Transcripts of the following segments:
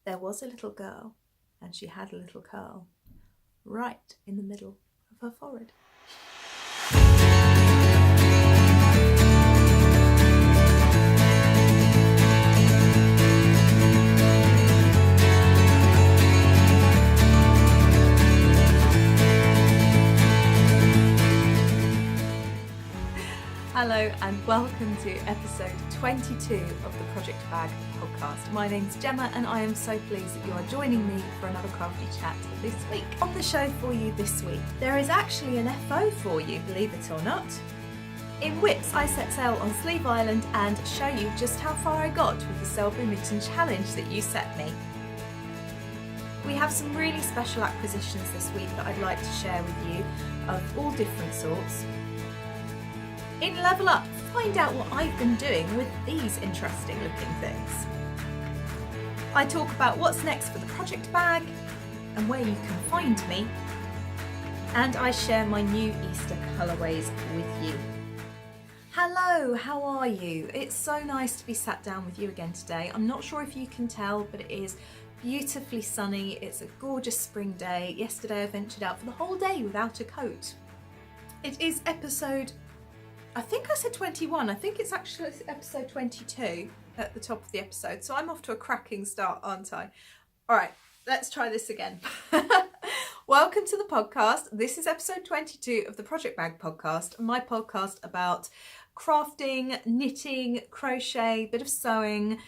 There was a little girl, and she had a little curl right in the middle of her forehead. Hello and welcome to episode 22 of the Project Bag podcast. My name's Gemma and I am so pleased that you are joining me for another crafty chat this week. On the show for you this week, there is actually an FO for you, believe it or not. In whips, I set sail on Sleeve Island and show you just how far I got with the Selbu Mitten challenge that you set me. We have some really special acquisitions this week that I'd like to share with you of all different sorts. In Level Up, find out what I've been doing with these interesting looking things. I talk about what's next for the project bag and where you can find me, and I share my new Easter colourways with you. Hello, how are you? It's so nice to be sat down with you again today. I'm not sure if you can tell, but it is beautifully sunny. It's a gorgeous spring day. Yesterday I ventured out for the whole day without a coat. It is episode, I think I said 21, I think it's actually episode 22 at the top of the episode, so I'm off to a cracking start, aren't I? All right, let's try this again. Welcome to the podcast. This is episode 22 of the Project Bag podcast, my podcast about crafting, knitting, crochet, bit of sewing,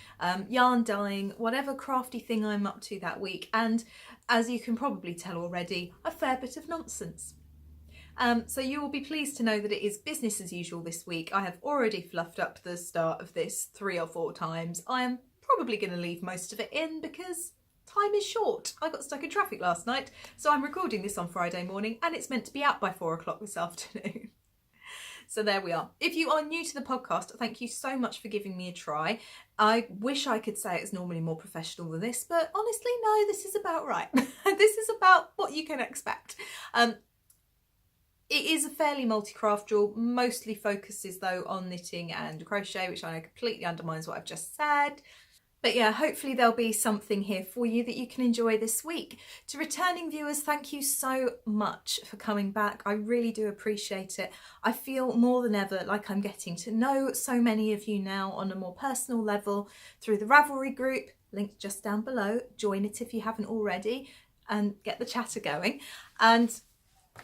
yarn dyeing, whatever crafty thing I'm up to that week, and as you can probably tell already, a fair bit of nonsense. So you will be pleased to know that it is business as usual this week. I have already fluffed up the start of this 3 or 4 times. I am probably going to leave most of it in because time is short. I got stuck in traffic last night, so I'm recording this on Friday morning and it's meant to be out by 4 o'clock this afternoon. So there we are. If you are new to the podcast, thank you so much for giving me a try. I wish I could say it's normally more professional than this, but honestly, no, this is about right. This is about what you can expect. It is a fairly multi-craft jewel, mostly focuses though on knitting and crochet, which I know completely undermines what I've just said. But yeah, hopefully there'll be something here for you that you can enjoy this week. To returning viewers, thank you so much for coming back. I really do appreciate it. I feel more than ever like I'm getting to know so many of you now on a more personal level through the Ravelry group, linked just down below. Join it if you haven't already and get the chatter going. And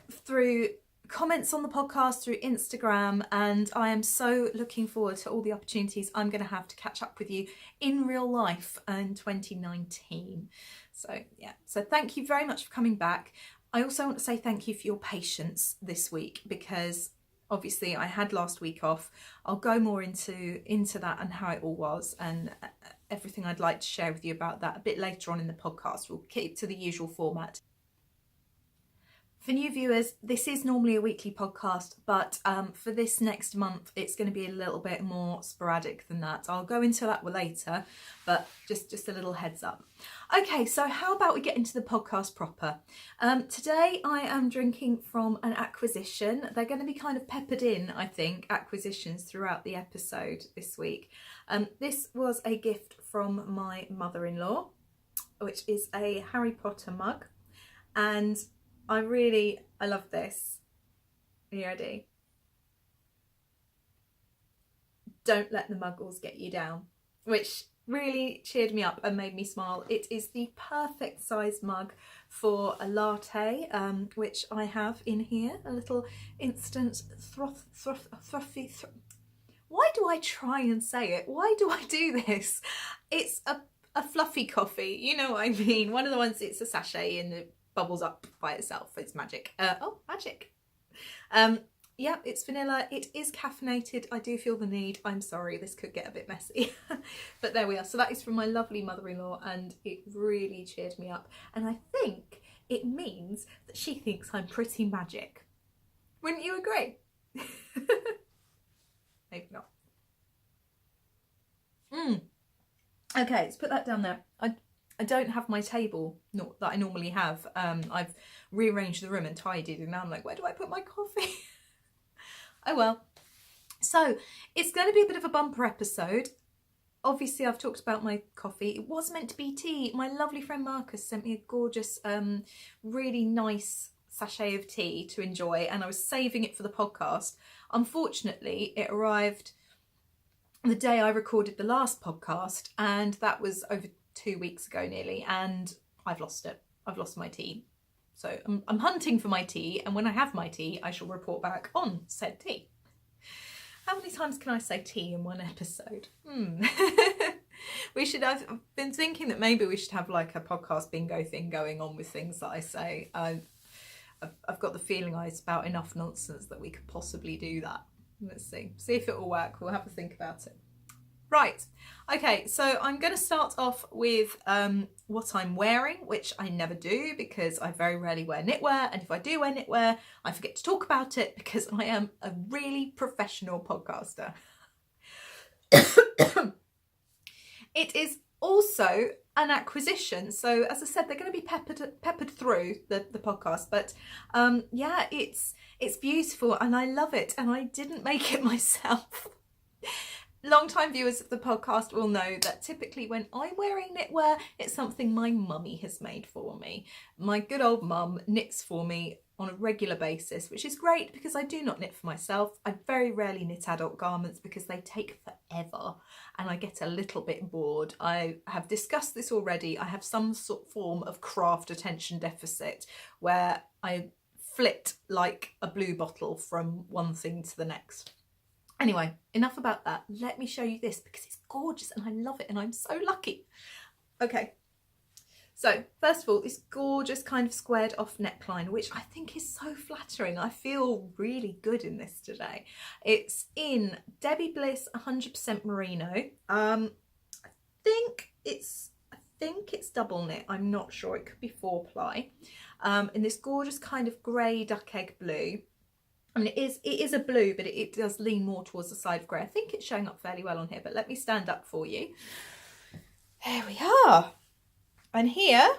through comments on the podcast through Instagram, and I am so looking forward to all the opportunities I'm going to have to catch up with you in real life in 2019. So yeah, so thank you very much for coming back. I also want to say thank you for your patience this week, because obviously I had last week off. I'll go more into that and how it all was and everything I'd like to share with you about that a bit later on in the podcast. We'll keep to the usual format. For new viewers, this is normally a weekly podcast, but for this next month, it's going to be a little bit more sporadic than that. I'll go into that later, but just a little heads up. Okay, so how about we get into the podcast proper? Today I am drinking from an acquisition. They're going to be kind of peppered in, I think, acquisitions throughout the episode this week. This was a gift from my mother-in-law, which is a Harry Potter mug, and I love this. Are you ready? Don't let the muggles get you down, which really cheered me up and made me smile. It is the perfect size mug for a latte, which I have in here, a little instant frothy. Why do I try and say it? Why do I do this? It's a fluffy coffee, you know what I mean? One of the ones, it's a sachet and it bubbles up by itself. It's magic. Magic. Yeah, it's vanilla. It is caffeinated. I do feel the need. I'm sorry, this could get a bit messy. But there we are. So that is from my lovely mother-in-law and it really cheered me up. And I think it means that she thinks I'm pretty magic. Wouldn't you agree? Maybe not. Okay, let's put that down there. I don't have my table that I normally have. I've rearranged the room and tidied, and now I'm like, where do I put my coffee? Oh well. So it's going to be a bit of a bumper episode. obviously I've talked about my coffee. It was meant to be tea. My lovely friend Marcus sent me a gorgeous, really nice sachet of tea to enjoy, and I was saving it for the podcast. Unfortunately, it arrived the day I recorded the last podcast, and that was over 2 weeks ago nearly, and I've lost it. I've lost my tea. So I'm hunting for my tea, and when I have my tea, I shall report back on said tea. How many times can I say tea in one episode? I've been thinking that maybe we should have like a podcast bingo thing going on with things that I say. I've got the feeling I spout enough nonsense that we could possibly do that. Let's see if it will work. We'll have to think about it. Right, okay, so I'm going to start off with what I'm wearing, which I never do because I very rarely wear knitwear, and if I do wear knitwear, I forget to talk about it because I am a really professional podcaster. It is also an acquisition, so as I said, they're going to be peppered through the podcast, but yeah, it's beautiful and I love it, and I didn't make it myself. Long-time viewers of the podcast will know that typically when I'm wearing knitwear, it's something my mummy has made for me. My good old mum knits for me on a regular basis, which is great because I do not knit for myself. I very rarely knit adult garments because they take forever and I get a little bit bored. I have discussed this already. I have some sort of form of craft attention deficit where I flit like a blue bottle from one thing to the next. Anyway, enough about that. Let me show you this because it's gorgeous and I love it and I'm so lucky. Okay, so first of all, this gorgeous kind of squared off neckline, which I think is so flattering. I feel really good in this today. It's in Debbie Bliss 100% merino. I think it's double knit. I'm not sure. It could be 4-ply. In this gorgeous kind of grey duck egg blue. I mean, it is a blue, but it does lean more towards the side of grey. I think it's showing up fairly well on here, but let me stand up for you. There we are. And here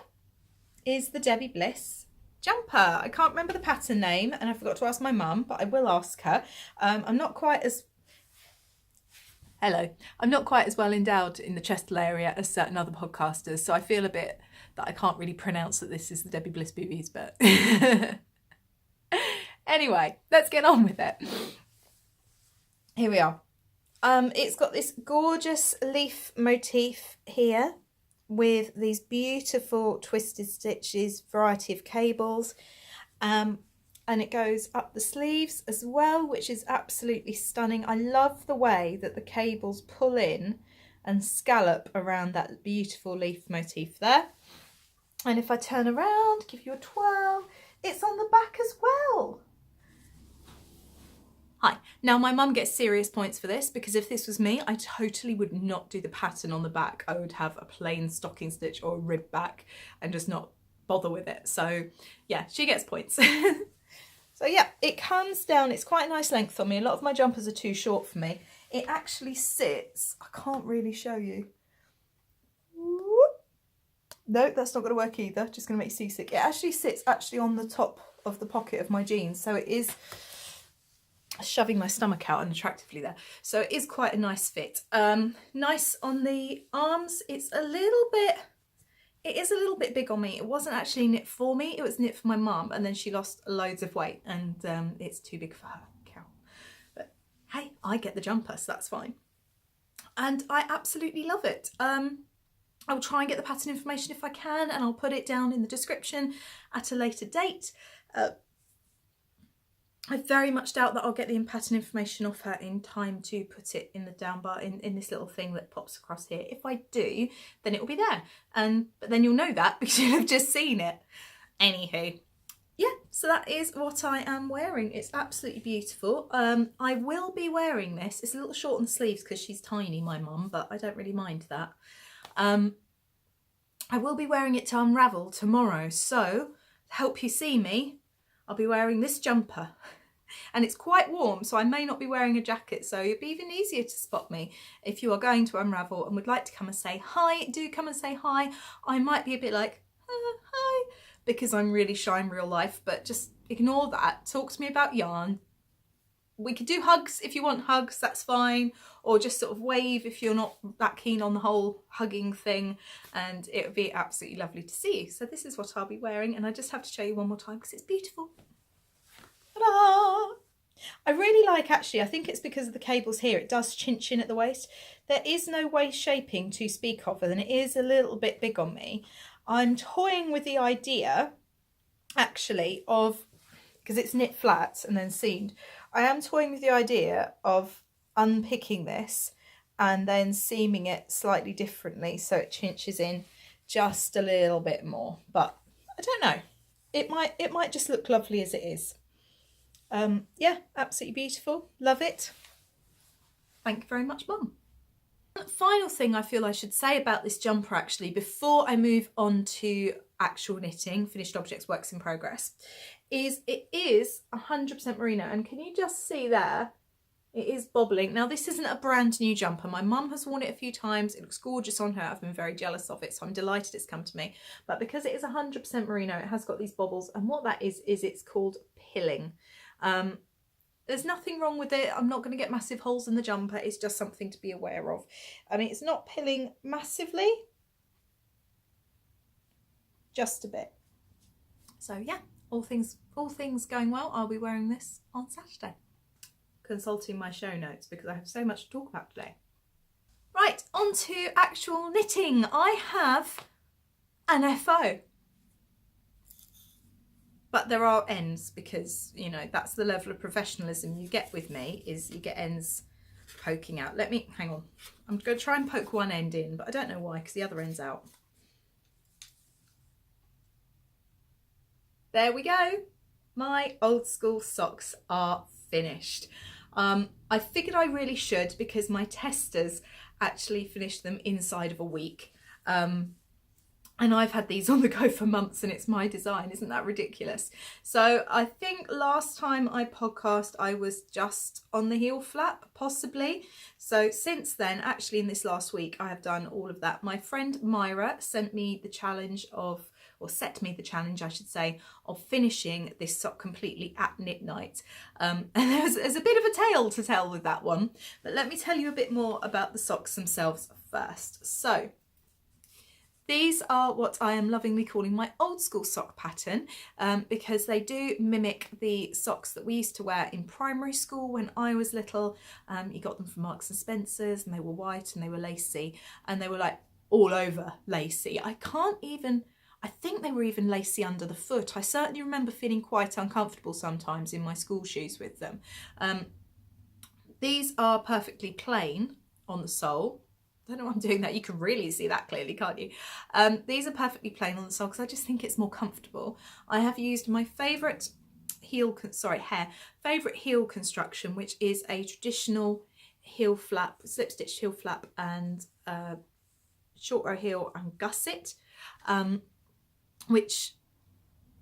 is the Debbie Bliss jumper. I can't remember the pattern name, and I forgot to ask my mum, but I will ask her. I'm not quite as well endowed in the chestal area as certain other podcasters, so I feel a bit that I can't really pronounce that this is the Debbie Bliss boobies, but... Anyway, let's get on with it. Here we are. It's got this gorgeous leaf motif here with these beautiful twisted stitches, variety of cables. And it goes up the sleeves as well, which is absolutely stunning. I love the way that the cables pull in and scallop around that beautiful leaf motif there. And if I turn around, give you a twirl, it's on the back as well. Hi. Now my mum gets serious points for this because if this was me, I totally would not do the pattern on the back. I would have a plain stocking stitch or a rib back and just not bother with it. So yeah, she gets points. So yeah, it comes down, it's quite a nice length on me. A lot of my jumpers are too short for me. It actually sits, I can't really show you. No, that's not going to work either, just going to make you seasick. It actually sits on the top of the pocket of my jeans, so it is shoving my stomach out unattractively there. So it is quite a nice fit. Nice on the arms. It is a little bit big on me. It wasn't actually knit for me, it was knit for my mum, and then she lost loads of weight and it's too big for her, cow. But hey, I get the jumper, so that's fine. And I absolutely love it. I'll try and get the pattern information if I can, and I'll put it down in the description at a later date. I very much doubt that I'll get the pattern information off her in time to put it in the down bar in this little thing that pops across here. If I do, then it will be there. But then you'll know that because you'll have just seen it. Anywho, yeah, so that is what I am wearing. It's absolutely beautiful. I will be wearing this. It's a little short on the sleeves because she's tiny, my mum, but I don't really mind that. I will be wearing it to unravel tomorrow, so to help you see me, I'll be wearing this jumper. And it's quite warm, so I may not be wearing a jacket, so it'll be even easier to spot me if you are going to unravel and would like to come and say hi. Do come and say hi. I might be a bit like, hi, because I'm really shy in real life, but just ignore that. Talk to me about yarn. we could do hugs if you want hugs, that's fine, or just sort of wave if you're not that keen on the whole hugging thing, and it would be absolutely lovely to see you. So this is what I'll be wearing, and I just have to show you one more time because it's beautiful. Ta-da! I really like, actually, I think it's because of the cables here, it does cinch in at the waist. There is no waist shaping to speak of, and it is a little bit big on me. I'm toying with the idea, actually, of, because it's knit flat and then seamed, I am toying with the idea of unpicking this and then seaming it slightly differently so it cinches in just a little bit more. But I don't know. It might just look lovely as it is. Yeah, absolutely beautiful. Love it. Thank you very much, Mum. Final thing I feel I should say about this jumper, actually, before I move on to actual knitting, finished objects, works in progress, is it is 100% merino. And can you just see there? It is bobbling. Now, this isn't a brand new jumper. My mum has worn it a few times. It looks gorgeous on her. I've been very jealous of it, so I'm delighted it's come to me. But because it is 100% merino, it has got these bobbles. And what that is it's called pilling. There's nothing wrong with it. I'm not going to get massive holes in the jumper. It's just something to be aware of. I mean, it's not pilling massively, just a bit. So yeah, all things going well. I'll be wearing this on Saturday. Consulting my show notes because I have so much to talk about today. Right, on to actual knitting. I have an FO. But there are ends because, you know, that's the level of professionalism you get with me, is you get ends poking out. Let me, hang on. I'm going to try and poke one end in, but I don't know why because the other end's out. There we go. My old school socks are finished. I figured I really should because my testers actually finished them inside of a week. And I've had these on the go for months and it's my design. Isn't that ridiculous? So I think last time I podcast, I was just on the heel flap, possibly. So since then, actually in this last week, I have done all of that. My friend Myra sent me the challenge of, or set me the challenge, I should say, of finishing this sock completely at knit night. And there's a bit of a tale to tell with that one. But let me tell you a bit more about the socks themselves first. So these are what I am lovingly calling my old school sock pattern, because they do mimic the socks that we used to wear in primary school when I was little. You got them from Marks and Spencer's and they were white and they were lacy and they were like all over lacy. I think they were even lacy under the foot. I certainly remember feeling quite uncomfortable sometimes in my school shoes with them. These are perfectly plain on the sole. I don't know why I'm doing that. You can really see that clearly, can't you? These are perfectly plain on the sole because I just think it's more comfortable. I have used my favourite heel construction, which is a traditional heel flap, slip stitched heel flap and short row heel and gusset, which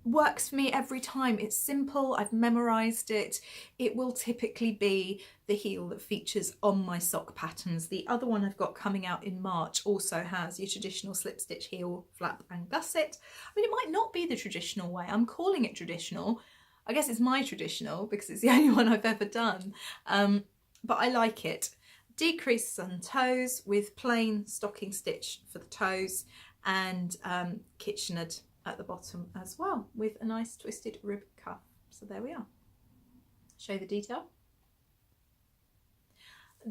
works for me every time. It's simple, I've memorised it. It will typically be the heel that features on my sock patterns. The other one I've got coming out in March also has your traditional slip stitch heel flap and gusset. I mean, it might not be the traditional way. I'm calling it traditional. I guess it's my traditional because it's the only one I've ever done. But I like it. Decreases on toes with plain stocking stitch for the toes and kitchenered at the bottom as well with a nice twisted rib cuff. So there we are. Show the detail.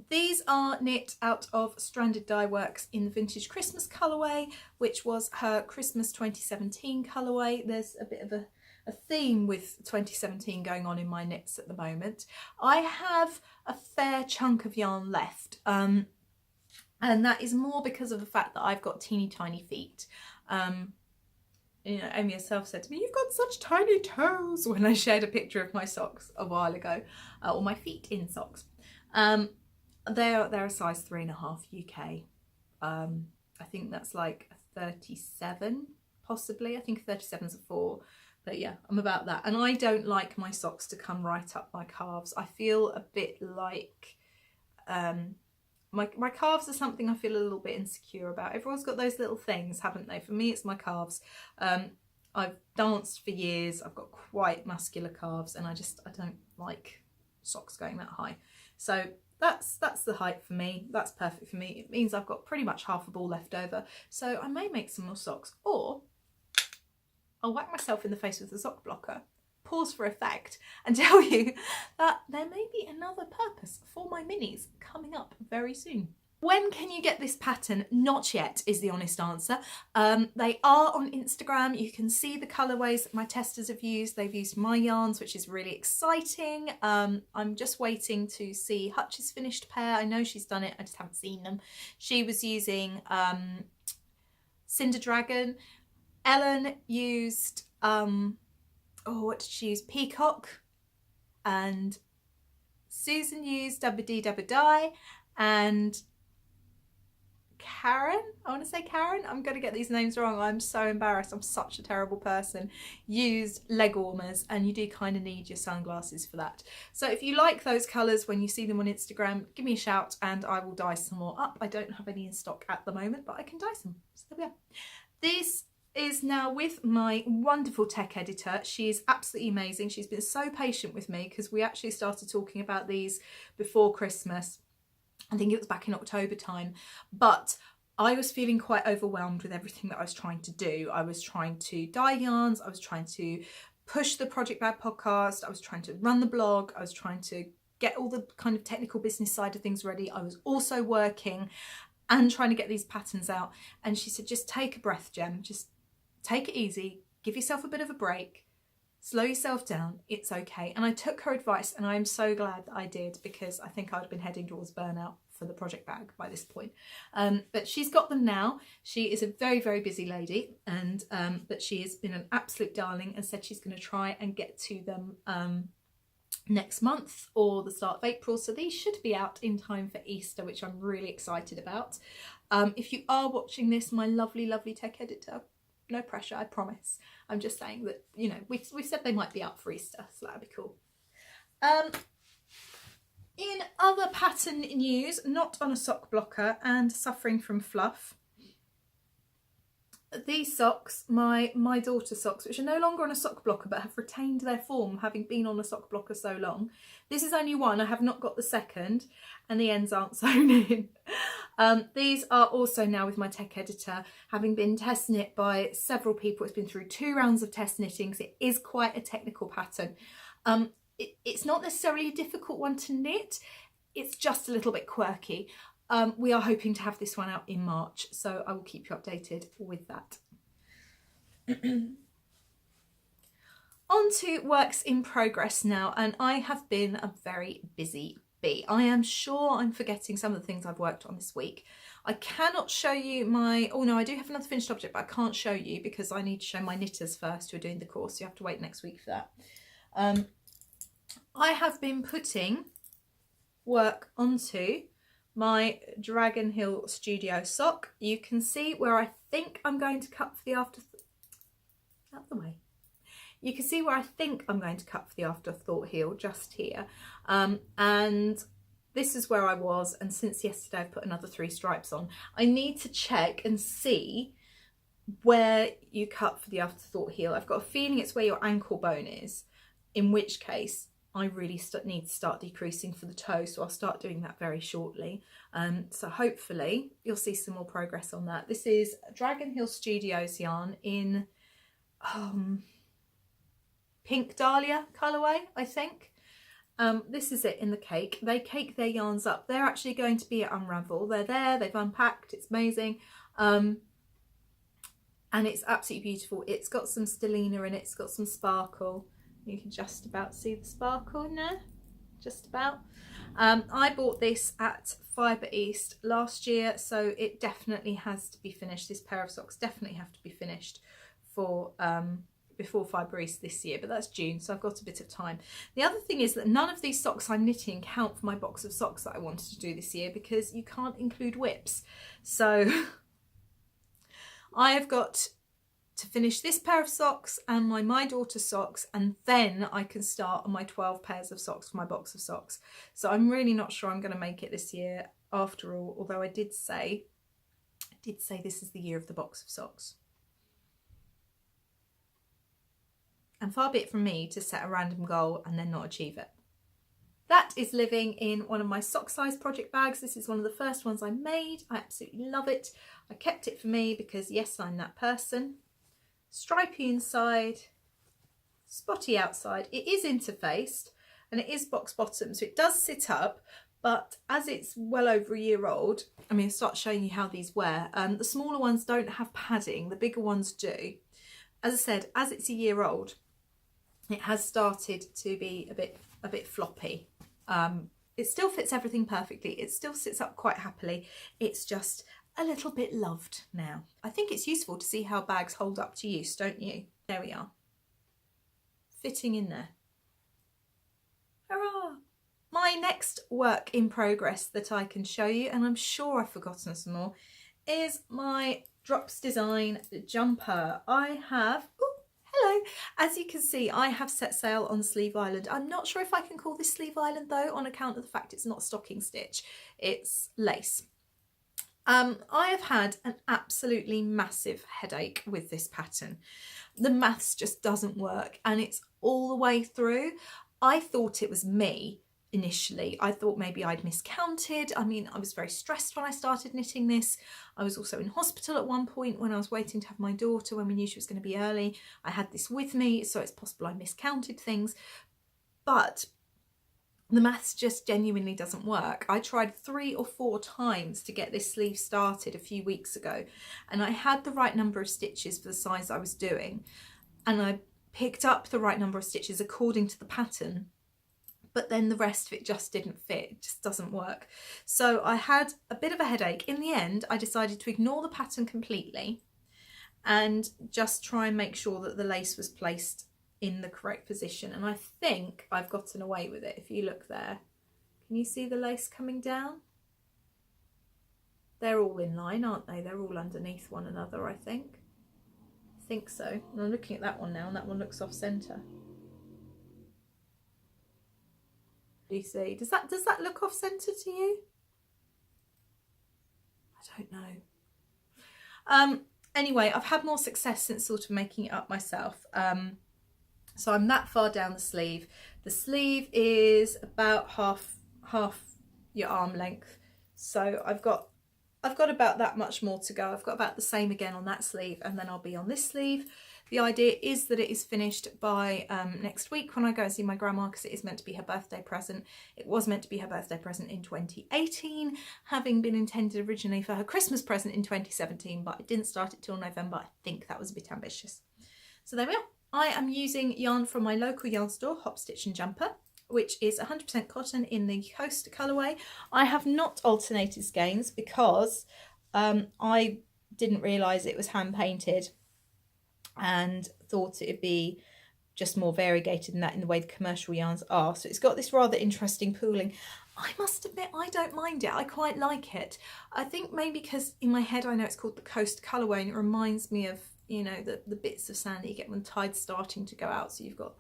These are knit out of Stranded Dye Works in the Vintage Christmas colourway, which was her Christmas 2017 colourway. There's a bit of a theme with 2017 going on in my knits at the moment. I have a fair chunk of yarn left, and that is more because of the fact that I've got teeny tiny feet. You know, Amy herself said to me, "You've got such tiny toes," when I shared a picture of my socks a while ago, or my feet in socks. They're a size 3.5 UK. I think that's like a 37, possibly. I think 37's a 4, but yeah, I'm about that. And I don't like my socks to come right up my calves. I feel a bit like my calves are something I feel a little bit insecure about. Everyone's got those little things, haven't they? For me, it's my calves. I've danced for years. I've got quite muscular calves and I don't like socks going that high. So that's the height for me. That's perfect for me. It means I've got pretty much half a ball left over. So I may make some more socks, or I'll whack myself in the face with a sock blocker, pause for effect, and tell you that there may be another purpose for my minis coming up very soon. When can you get this pattern? Not yet is the honest answer. They are on Instagram. You can see the colourways that my testers have used. They've used my yarns, which is really exciting. I'm just waiting to see Hutch's finished pair. I know she's done it, I just haven't seen them. She was using Cinder Dragon. Ellen used, what did she use? Peacock. And Susan used Dabba Dee Dabba Die. And Karen, I want to say Karen, I'm going to get these names wrong, I'm so embarrassed, I'm such a terrible person, used leg warmers, and you do kind of need your sunglasses for that. So if you like those colours when you see them on Instagram, give me a shout and I will dye some more up. I don't have any in stock at the moment, but I can dye some. So there we are. This is now with my wonderful tech editor. She is absolutely amazing. She's been so patient with me because we actually started talking about these before Christmas. I think it was back in October time, but I was feeling quite overwhelmed with everything that I was trying to do. I was trying to dye yarns, I was trying to push the Project Bag podcast, I was trying to run the blog, I was trying to get all the kind of technical business side of things ready. I was also working and trying to get these patterns out. And she said, just take a breath, Gem, just take it easy, give yourself a bit of a break, slow yourself down, it's okay. And I took her advice and I'm so glad that I did, because I think I'd been heading towards burnout for the Project Bag by this point. But she's got them now. She is a very, very busy lady, and but she has been an absolute darling and said she's going to try and get to them next month or the start of April. So these should be out in time for Easter, which I'm really excited about. If you are watching this, my lovely, lovely tech editor, no pressure, I promise. I'm just saying that, you know, we've said they might be up for Easter, so that'd be cool. In other pattern news, not on a sock blocker and suffering from fluff, these socks, my daughter's socks, which are no longer on a sock blocker but have retained their form having been on a sock blocker so long. This is only one, I have not got the second, and the ends aren't sewn in. These are also now with my tech editor, having been test knit by several people. It's been through 2 rounds of test knittings. It is quite a technical pattern. It's not necessarily a difficult one to knit, it's just a little bit quirky. We are hoping to have this one out in March, so I will keep you updated with that. On to works in progress now, and I have been a very busy bee. I am sure I'm forgetting some of the things I've worked on this week. I cannot show you my, oh no, I do have another finished object, but I can't show you because I need to show my knitters first who are doing the course. You have to wait next week for that. I have been putting work onto my Dragon Hill Studio sock. You can see where I think I'm going to cut for the out the way. You can see where I think I'm going to cut for the afterthought heel, just here. And this is where I was, and since yesterday I've put another 3 stripes on. I need to check and see where you cut for the afterthought heel. I've got a feeling it's where your ankle bone is, in which case I really need to start decreasing for the toe, so I'll start doing that very shortly. So hopefully you'll see some more progress on that. This is Dragon Hill Studios yarn in Pink Dahlia colourway, I think. This is it in the cake. They cake their yarns up. They're actually going to be at Unravel. They're there, they've unpacked, it's amazing. And it's absolutely beautiful. It's got some stellina in it, it's got some sparkle. You can just about see the sparkle in there, just about. I bought this at Fibre East last year, so it definitely has to be finished. This pair of socks definitely have to be finished for before Fibre East this year, but that's June, so I've got a bit of time. The other thing is that none of these socks I'm knitting count for my box of socks that I wanted to do this year, because you can't include whips. So I have got to finish this pair of socks and my daughter socks, and then I can start on my 12 pairs of socks for my box of socks. So I'm really not sure I'm going to make it this year after all, although I did say this is the year of the box of socks. And far be it from me to set a random goal and then not achieve it. That is living in one of my sock size project bags. This is one of the first ones I made. I absolutely love it. I kept it for me because yes, I'm that person. Stripy inside, spotty outside. It is interfaced and it is box bottom, so it does sit up, but as it's well over a year old, I mean, I'll start showing you how these wear. The smaller ones don't have padding, the bigger ones do. As I said, as it's a year old, it has started to be a bit floppy. It still fits everything perfectly. It still sits up quite happily. It's just a little bit loved now. I think it's useful to see how bags hold up to use, don't you? There we are. Fitting in there. Hurrah! My next work in progress that I can show you, and I'm sure I've forgotten some more, is my Drops Design jumper. I have, hello, as you can see, I have set sail on Sleeve Island. I'm not sure if I can call this Sleeve Island though, on account of the fact it's not stocking stitch, it's lace. I have had an absolutely massive headache with this pattern. The maths just doesn't work and it's all the way through. I thought it was me initially. I thought maybe I'd miscounted. I mean, I was very stressed when I started knitting this. I was also in hospital at one point when I was waiting to have my daughter, when we knew she was going to be early. I had this with me, so it's possible I miscounted things. But the maths just genuinely doesn't work. I tried 3 or 4 times to get this sleeve started a few weeks ago, and I had the right number of stitches for the size I was doing, and I picked up the right number of stitches according to the pattern, but then the rest of it just didn't fit. It just doesn't work. So I had a bit of a headache. In the end, I decided to ignore the pattern completely and just try and make sure that the lace was placed in the correct position, and I think I've gotten away with it. If you look there, can you see the lace coming down? They're all in line, aren't they? They're all underneath one another, I think so. And I'm looking at that one now, and that one looks off center. Do you see? Does that look off center to you? I don't know. Anyway, I've had more success since sort of making it up myself. So I'm that far down the sleeve. The sleeve is about half your arm length. So I've got about that much more to go. I've got about the same again on that sleeve, and then I'll be on this sleeve. The idea is that it is finished by next week when I go and see my grandma, because it is meant to be her birthday present. It was meant to be her birthday present in 2018, having been intended originally for her Christmas present in 2017, but I didn't start it till November. I think that was a bit ambitious. So there we are. I am using yarn from my local yarn store, Hop Stitch and Jumper, which is 100% cotton in the Coast colourway. I have not alternated skeins because I didn't realise it was hand painted and thought it'd be just more variegated than that in the way the commercial yarns are. So it's got this rather interesting pooling. I must admit, I don't mind it. I quite like it. I think maybe because in my head I know it's called the Coast colourway, and it reminds me of, you know, the bits of sand that you get when the tide's starting to go out. So you've got,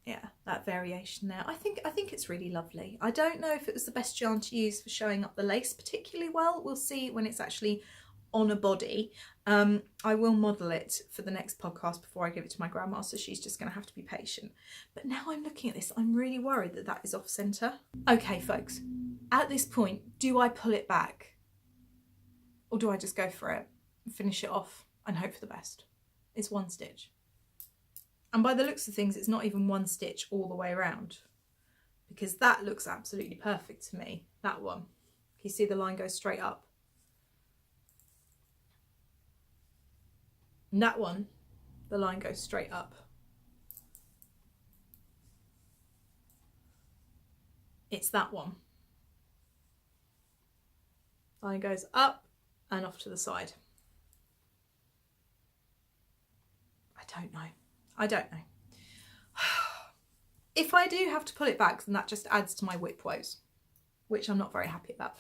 yeah, that variation there. I think it's really lovely. I don't know if it was the best yarn to use for showing up the lace particularly well. We'll see when it's actually on a body. I will model it for the next podcast before I give it to my grandma, so she's just going to have to be patient. But now I'm looking at this, I'm really worried that that is off centre. Okay, folks, at this point, do I pull it back? Or do I just go for it and finish it off and hope for the best? It's one stitch. And by the looks of things, it's not even one stitch all the way around, because that looks absolutely perfect to me. That one. Can you see the line goes straight up? And that one, the line goes straight up. It's that one. Line goes up and off to the side. I don't know. If I do have to pull it back, then that just adds to my whip woes, which I'm not very happy about.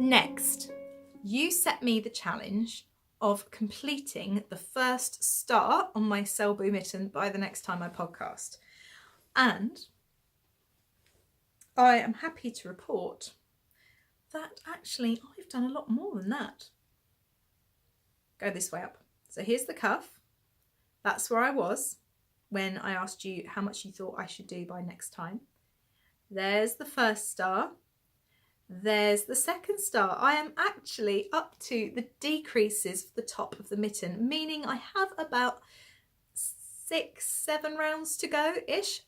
Next, you set me the challenge of completing the first star on my Selbu mitten by the next time I podcast. And I am happy to report that actually I've done a lot more than that. Go this way up. So here's the cuff. That's where I was when I asked you how much you thought I should do by next time. There's the first star. There's the second star. I am actually up to the decreases for the top of the mitten, meaning I have about 6-7 rounds to go ish.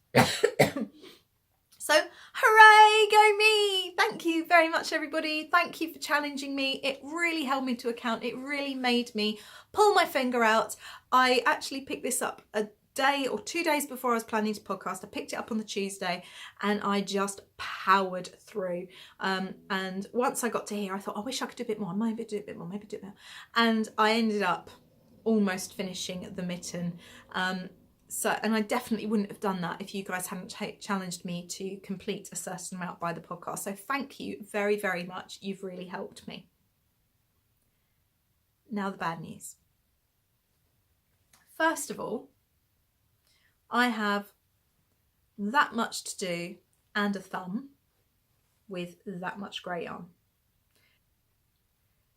So hooray, go me! Thank you very much, everybody. Thank you for challenging me. It really held me to account. It really made me pull my finger out. I actually picked this up a day or 2 days before I was planning to podcast. I picked it up on the Tuesday and I just powered through. And once I got to here, I thought, I wish I could do a bit more. Maybe do a bit more, maybe do a bit more. And I ended up almost finishing the mitten. And I definitely wouldn't have done that if you guys hadn't challenged me to complete a certain amount by the podcast. So thank you very, very much. You've really helped me. Now the bad news. First of all, I have that much to do and a thumb with that much grey yarn.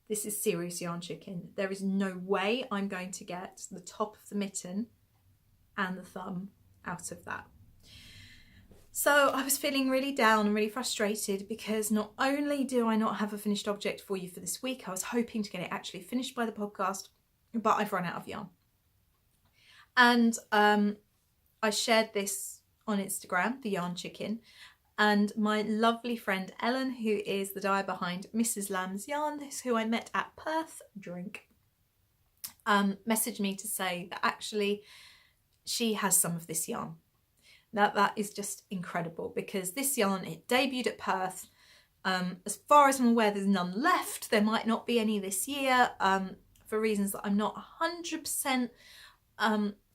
This is serious yarn chicken. There is no way I'm going to get the top of the mitten and the thumb out of that. So I was feeling really down and really frustrated because not only do I not have a finished object for you for this week, I was hoping to get it actually finished by the podcast, but I've run out of yarn. And I shared this on Instagram, the yarn chicken, and my lovely friend Ellen, who is the dyer behind Mrs. Lamb's Yarn, who I met at Perth Drink, messaged me to say that actually she has some of this yarn. Now that is just incredible because this yarn, it debuted at Perth. As far as I'm aware, there's none left. There might not be any this year for reasons that I'm not 100%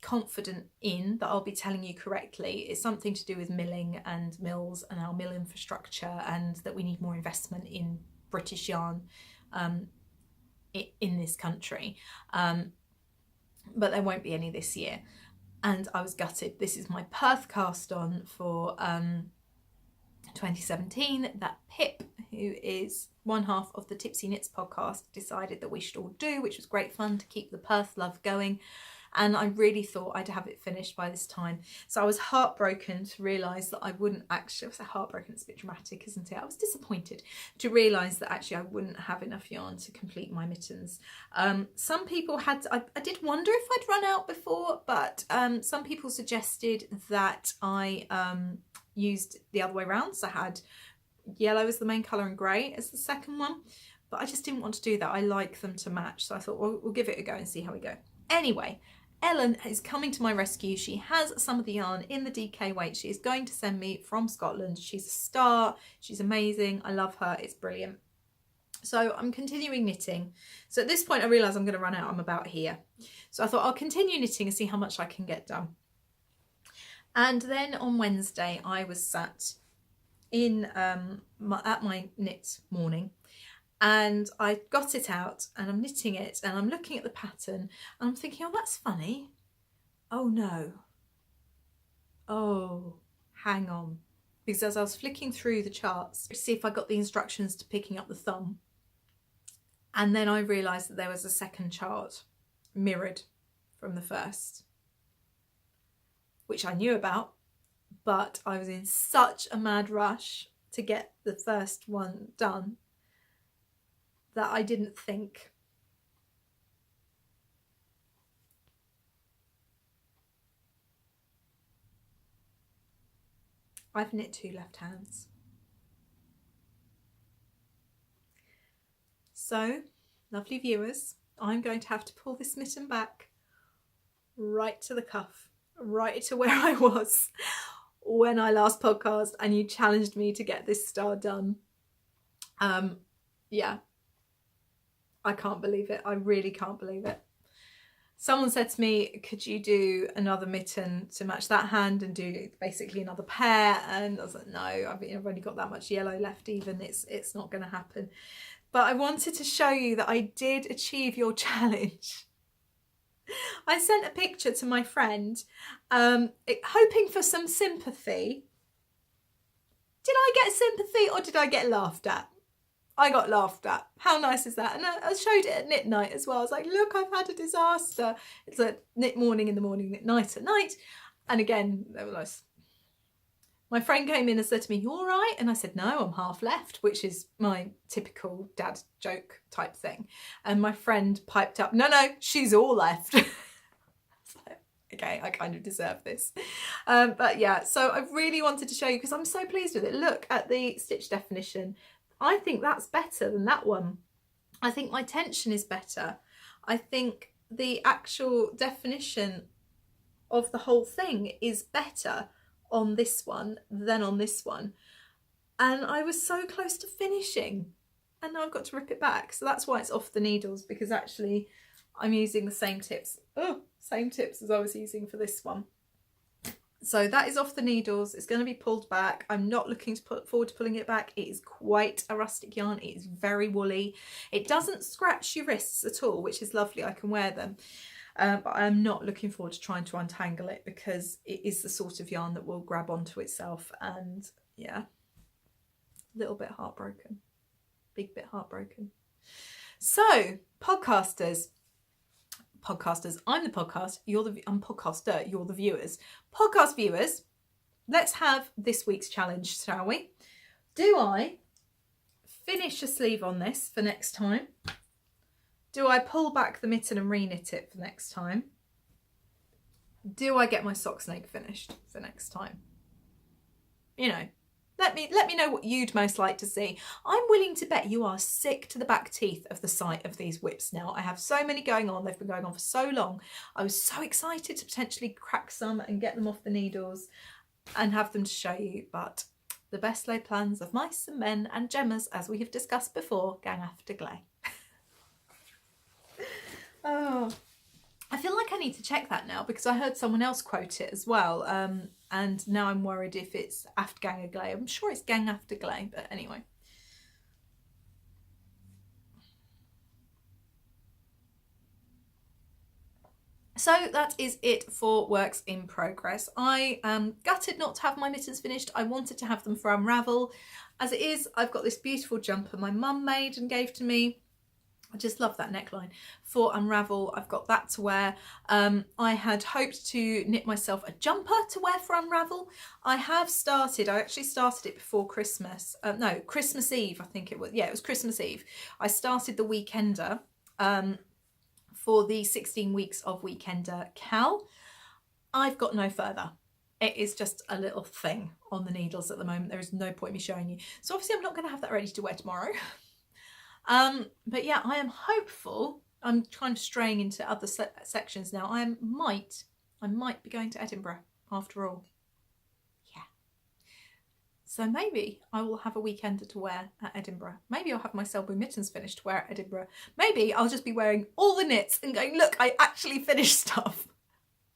confident in that I'll be telling you correctly. It's something to do with milling and mills and our mill infrastructure, and that we need more investment in British yarn in this country. But there won't be any this year. And I was gutted. This is my Perth cast on for 2017 that Pip, who is one half of the Tipsy Knits podcast, decided that we should all do, which was great fun to keep the Perth love going. And I really thought I'd have it finished by this time. So I was heartbroken to realise that I wouldn't actually, I was heartbroken, it's a bit dramatic, isn't it? I was disappointed to realise that actually I wouldn't have enough yarn to complete my mittens. Some people had, I did wonder if I'd run out before, but some people suggested that I used the other way around. So I had yellow as the main colour and grey as the second one, but I just didn't want to do that. I like them to match. So I thought, well, we'll give it a go and see how we go. Anyway, Ellen is coming to my rescue. She has some of the yarn in the DK weight. She is going to send me from Scotland. She's a star. She's amazing. I love her. It's brilliant. So I'm continuing knitting. So at this point I realise I'm going to run out. I'm about here. So I thought I'll continue knitting and see how much I can get done. And then on Wednesday I was sat in at my knit morning. And I got it out and I'm knitting it and I'm looking at the pattern and I'm thinking, oh, that's funny. Oh no. Oh, hang on. Because as I was flicking through the charts to see if I got the instructions to picking up the thumb, and then I realised that there was a second chart mirrored from the first, which I knew about, but I was in such a mad rush to get the first one done that I didn't think. I've knit 2 left hands. So, lovely viewers, I'm going to have to pull this mitten back right to the cuff, right to where I was when I last podcast and you challenged me to get this star done. Yeah. I can't believe it. I really can't believe it. Someone said to me, could you do another mitten to match that hand and do basically another pair? And I was like, no, I've only got that much yellow left even. It's not going to happen. but I wanted to show you that I did achieve your challenge. I sent a picture to my friend, hoping for some sympathy. Did I get sympathy or did I get laughed at? I got laughed at. How nice is that? And I showed it at knit night as well. I was like, look, I've had a disaster. It's a knit morning in the morning, knit night at night. And again, they were nice. My friend came in and said to me, you all right? And I said, no, I'm half left, which is my typical dad joke type thing. And my friend piped up, no, she's all left. Okay, I kind of deserve this. But yeah, so I really wanted to show you because I'm so pleased with it. Look at the stitch definition. I think that's better than that one. I think my tension is better. I think the actual definition of the whole thing is better on this one than on this one. And I was so close to finishing and now I've got to rip it back. So that's why it's off the needles, because actually I'm using the same tips. Same tips as I was using for this one. So that is off the needles. It's going to be pulled back. I'm not looking to put forward to pulling it back. It is quite a rustic yarn. It is very woolly. It doesn't scratch your wrists at all, which is lovely. I can wear them. But I'm not looking forward to trying to untangle it because it is the sort of yarn that will grab onto itself. And yeah, a little bit heartbroken. Big bit heartbroken. So, podcasters, I'm the podcast, I'm podcaster, you're the viewers. Podcast viewers, let's have this week's challenge, shall we? Do I finish a sleeve on this for next time? Do I pull back the mitten and re-knit it for next time? Do I get my sock snake finished for next time? You know, let me know what you'd most like to see. I'm willing to bet you are sick to the back teeth of the sight of these whips now. I have so many going on. They've been going on for so long. I was so excited to potentially crack some and get them off the needles and have them to show you. But the best laid plans of mice and men and Gemmas, as we have discussed before, gang after glay. Oh, I feel like I need to check that now because I heard someone else quote it as well. And now I'm worried if it's aft gang glay. I'm sure it's gang after glay, but anyway. So that is it for works in progress. I am gutted not to have my mittens finished. I wanted to have them for Unravel. As it is, I've got this beautiful jumper my mum made and gave to me. I just love that neckline. For Unravel, I've got that to wear. I had hoped to knit myself a jumper to wear for Unravel. I actually started it before Christmas. No, Christmas Eve, I think it was. Yeah, it was Christmas Eve. I started the Weekender for the 16 weeks of Weekender Cal. I've got no further. It is just a little thing on the needles at the moment. There is no point in me showing you. So obviously I'm not going to have that ready to wear tomorrow. But yeah, I am hopeful. I'm kind of straying into other sections now. I might be going to Edinburgh after all. Yeah. So maybe I will have a weekender to wear at Edinburgh. Maybe I'll have my Selbu mittens finished to wear at Edinburgh. Maybe I'll just be wearing all the knits and going, look, I actually finished stuff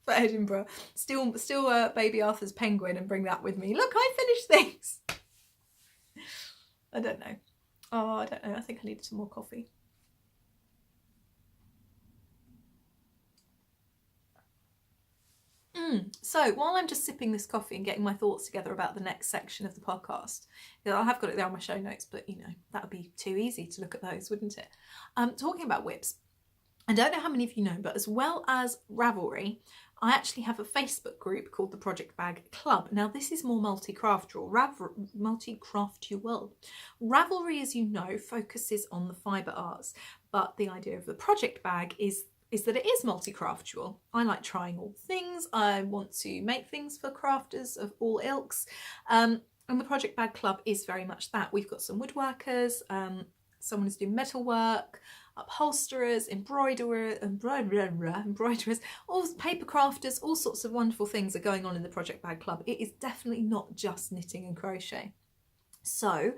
for Edinburgh. Still baby Arthur's penguin and bring that with me. Look, I finished things. I don't know. Oh, I don't know. I think I needed some more coffee. So while I'm just sipping this coffee and getting my thoughts together about the next section of the podcast, I have got it there on my show notes, but you know, that would be too easy to look at those, wouldn't it? Talking about whips, I don't know how many of you know, but as well as Ravelry, I actually have a Facebook group called the Project Bag Club. Now this is more multi-craftual. Ravelry, as you know, focuses on the fibre arts, but the idea of the Project Bag is that it is multi-craftual. I like trying all things. I want to make things for crafters of all ilks. And the Project Bag Club is very much that. We've got some woodworkers, someone who's doing metalwork, upholsterers, embroiderers, all paper crafters, all sorts of wonderful things are going on in the Project Bag Club. It is definitely not just knitting and crochet. So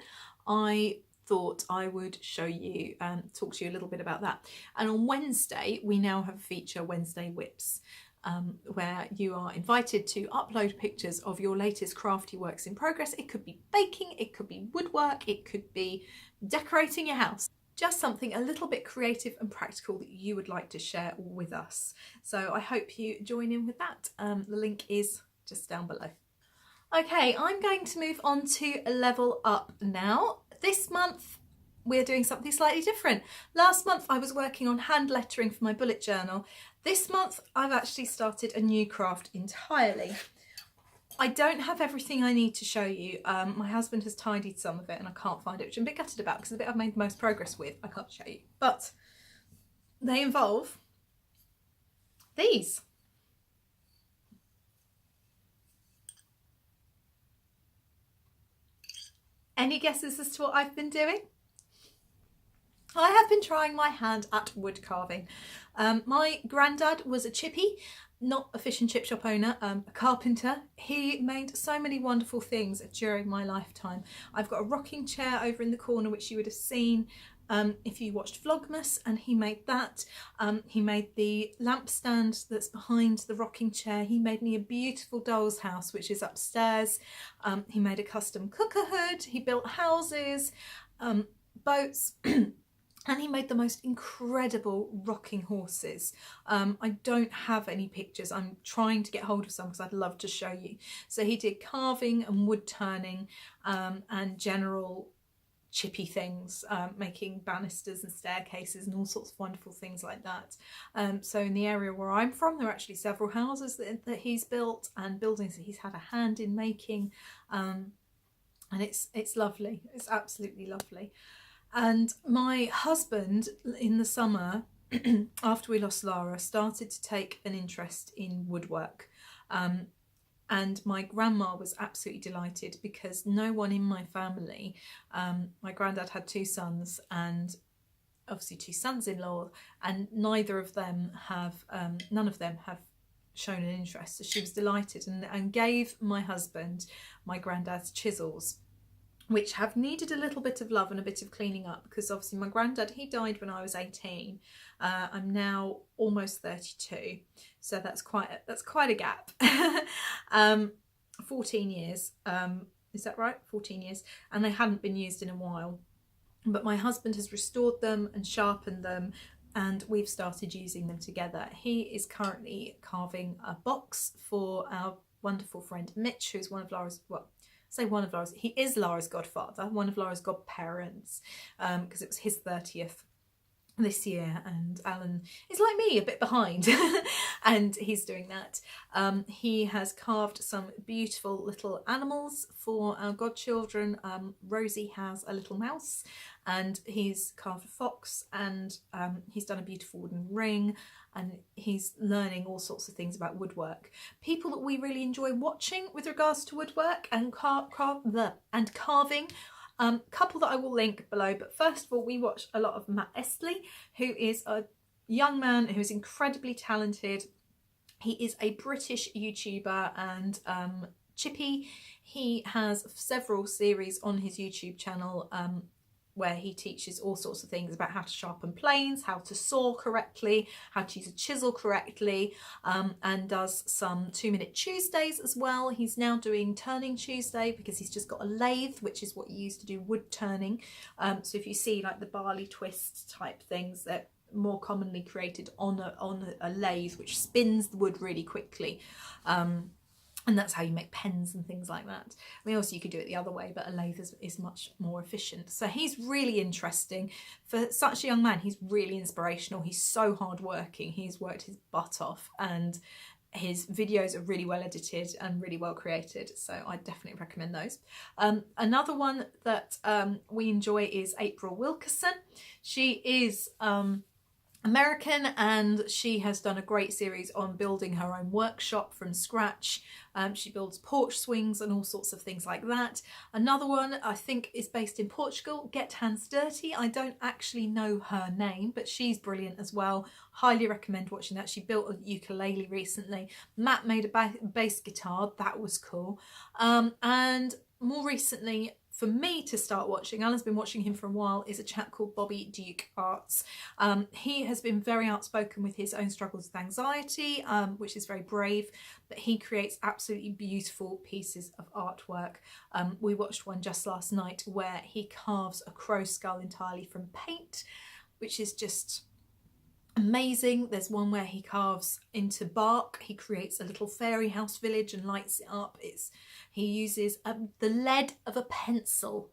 I thought I would show you, talk to you a little bit about that. And on Wednesday, we now have a feature, Wednesday Whips, where you are invited to upload pictures of your latest crafty works in progress. It could be baking, it could be woodwork, it could be decorating your house. just something a little bit creative and practical that you would like to share with us. So I hope you join in with that. The link is just down below. Okay, I'm going to move on to Level Up now. This month we're doing something slightly different. Last month I was working on hand lettering for my bullet journal. This month I've actually started a new craft entirely. I don't have everything I need to show you. My husband has tidied some of it and I can't find it, which I'm a bit gutted about because the bit I've made the most progress with I can't show you. But they involve these. Any guesses as to what I've been doing? I have been trying my hand at wood carving. My granddad was a chippy, not a fish and chip shop owner, a carpenter. He made so many wonderful things during my lifetime. I've got a rocking chair over in the corner which you would have seen if you watched Vlogmas, and he made that. He made the lampstand that's behind the rocking chair. He made me a beautiful doll's house which is upstairs. He made a custom cooker hood. He built houses, boats. And he made the most incredible rocking horses. I don't have any pictures. I'm trying to get hold of some because I'd love to show you. So he did carving and wood turning and general chippy things, making banisters and staircases and all sorts of wonderful things like that. So in the area where I'm from, there are actually several houses that he's built and buildings that he's had a hand in making. And it's lovely. It's absolutely lovely. And my husband, in the summer, after we lost Lara, started to take an interest in woodwork. And my grandma was absolutely delighted because no one in my family, my granddad had 2 sons and obviously 2 sons-in-law, and none of them have shown an interest. So she was delighted and gave my husband my granddad's chisels, which have needed a little bit of love and a bit of cleaning up because obviously my granddad, he died when I was 18. I'm now almost 32, so that's quite a gap. 14 years, is that right? 14 years, and they hadn't been used in a while. But my husband has restored them and sharpened them, and we've started using them together. He is currently carving a box for our wonderful friend Mitch, who's one of Lara's, he is Lara's godfather, one of Lara's godparents, because it was his 30th this year, and Alan is like me, a bit behind, and he's doing that. He has carved some beautiful little animals for our godchildren. Rosie has a little mouse, and he's carved a fox, and he's done a beautiful wooden ring, and he's learning all sorts of things about woodwork. People that we really enjoy watching with regards to woodwork and carving, couple that I will link below. But first of all, we watch a lot of Matt Estley, who is a young man who is incredibly talented. He is a British YouTuber and chippy. He has several series on his YouTube channel where he teaches all sorts of things about how to sharpen planes, how to saw correctly, how to use a chisel correctly, and does some 2-minute Tuesdays as well. He's now doing Turning Tuesday because he's just got a lathe, which is what you use to do wood turning. So if you see like the barley twist type things, that more commonly created on a lathe, which spins the wood really quickly. And that's how you make pens and things like that. I mean, also you could do it the other way, but a lathe is much more efficient. So he's really interesting. For such a young man, he's really inspirational. He's so hardworking. He's worked his butt off, and his videos are really well edited and really well created. So I definitely recommend those. Another one that we enjoy is April Wilkerson. She is American, and she has done a great series on building her own workshop from scratch. She builds porch swings and all sorts of things like that. Another one I think is based in Portugal, Get Hands Dirty. I don't actually know her name, but she's brilliant as well. Highly recommend watching that. She built a ukulele recently. Matt made a bass guitar, that was cool. And more recently, for me to start watching, Alan's been watching him for a while, is a chap called Bobby Duke Arts. He has been very outspoken with his own struggles with anxiety, which is very brave, but he creates absolutely beautiful pieces of artwork. We watched one just last night where he carves a crow skull entirely from paint, which is just amazing. There's one where he carves into bark. He creates a little fairy house village and lights it up. He uses the lead of a pencil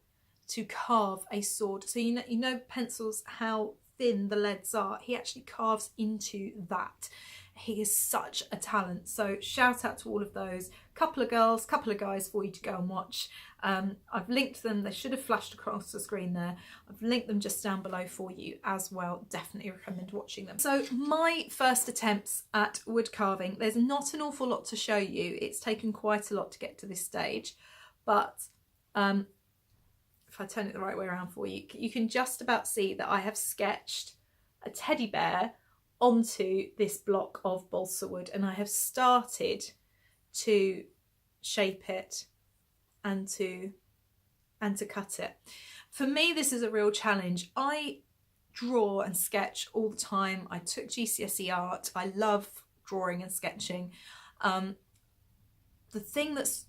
to carve a sword. So you know pencils, how thin the leads are. He actually carves into that. He is such a talent. So shout out to all of those. Couple of girls, couple of guys for you to go and watch. I've linked them. They should have flashed across the screen there. I've linked them just down below for you as well. Definitely recommend watching them. So my first attempts at wood carving, there's not an awful lot to show you. It's taken quite a lot to get to this stage, but if I turn it the right way around for you, you can just about see that I have sketched a teddy bear onto this block of balsa wood, and I have started to shape it and to cut it. For me, this is a real challenge. I draw and sketch all the time. I took GCSE art. I love drawing and sketching. The thing that's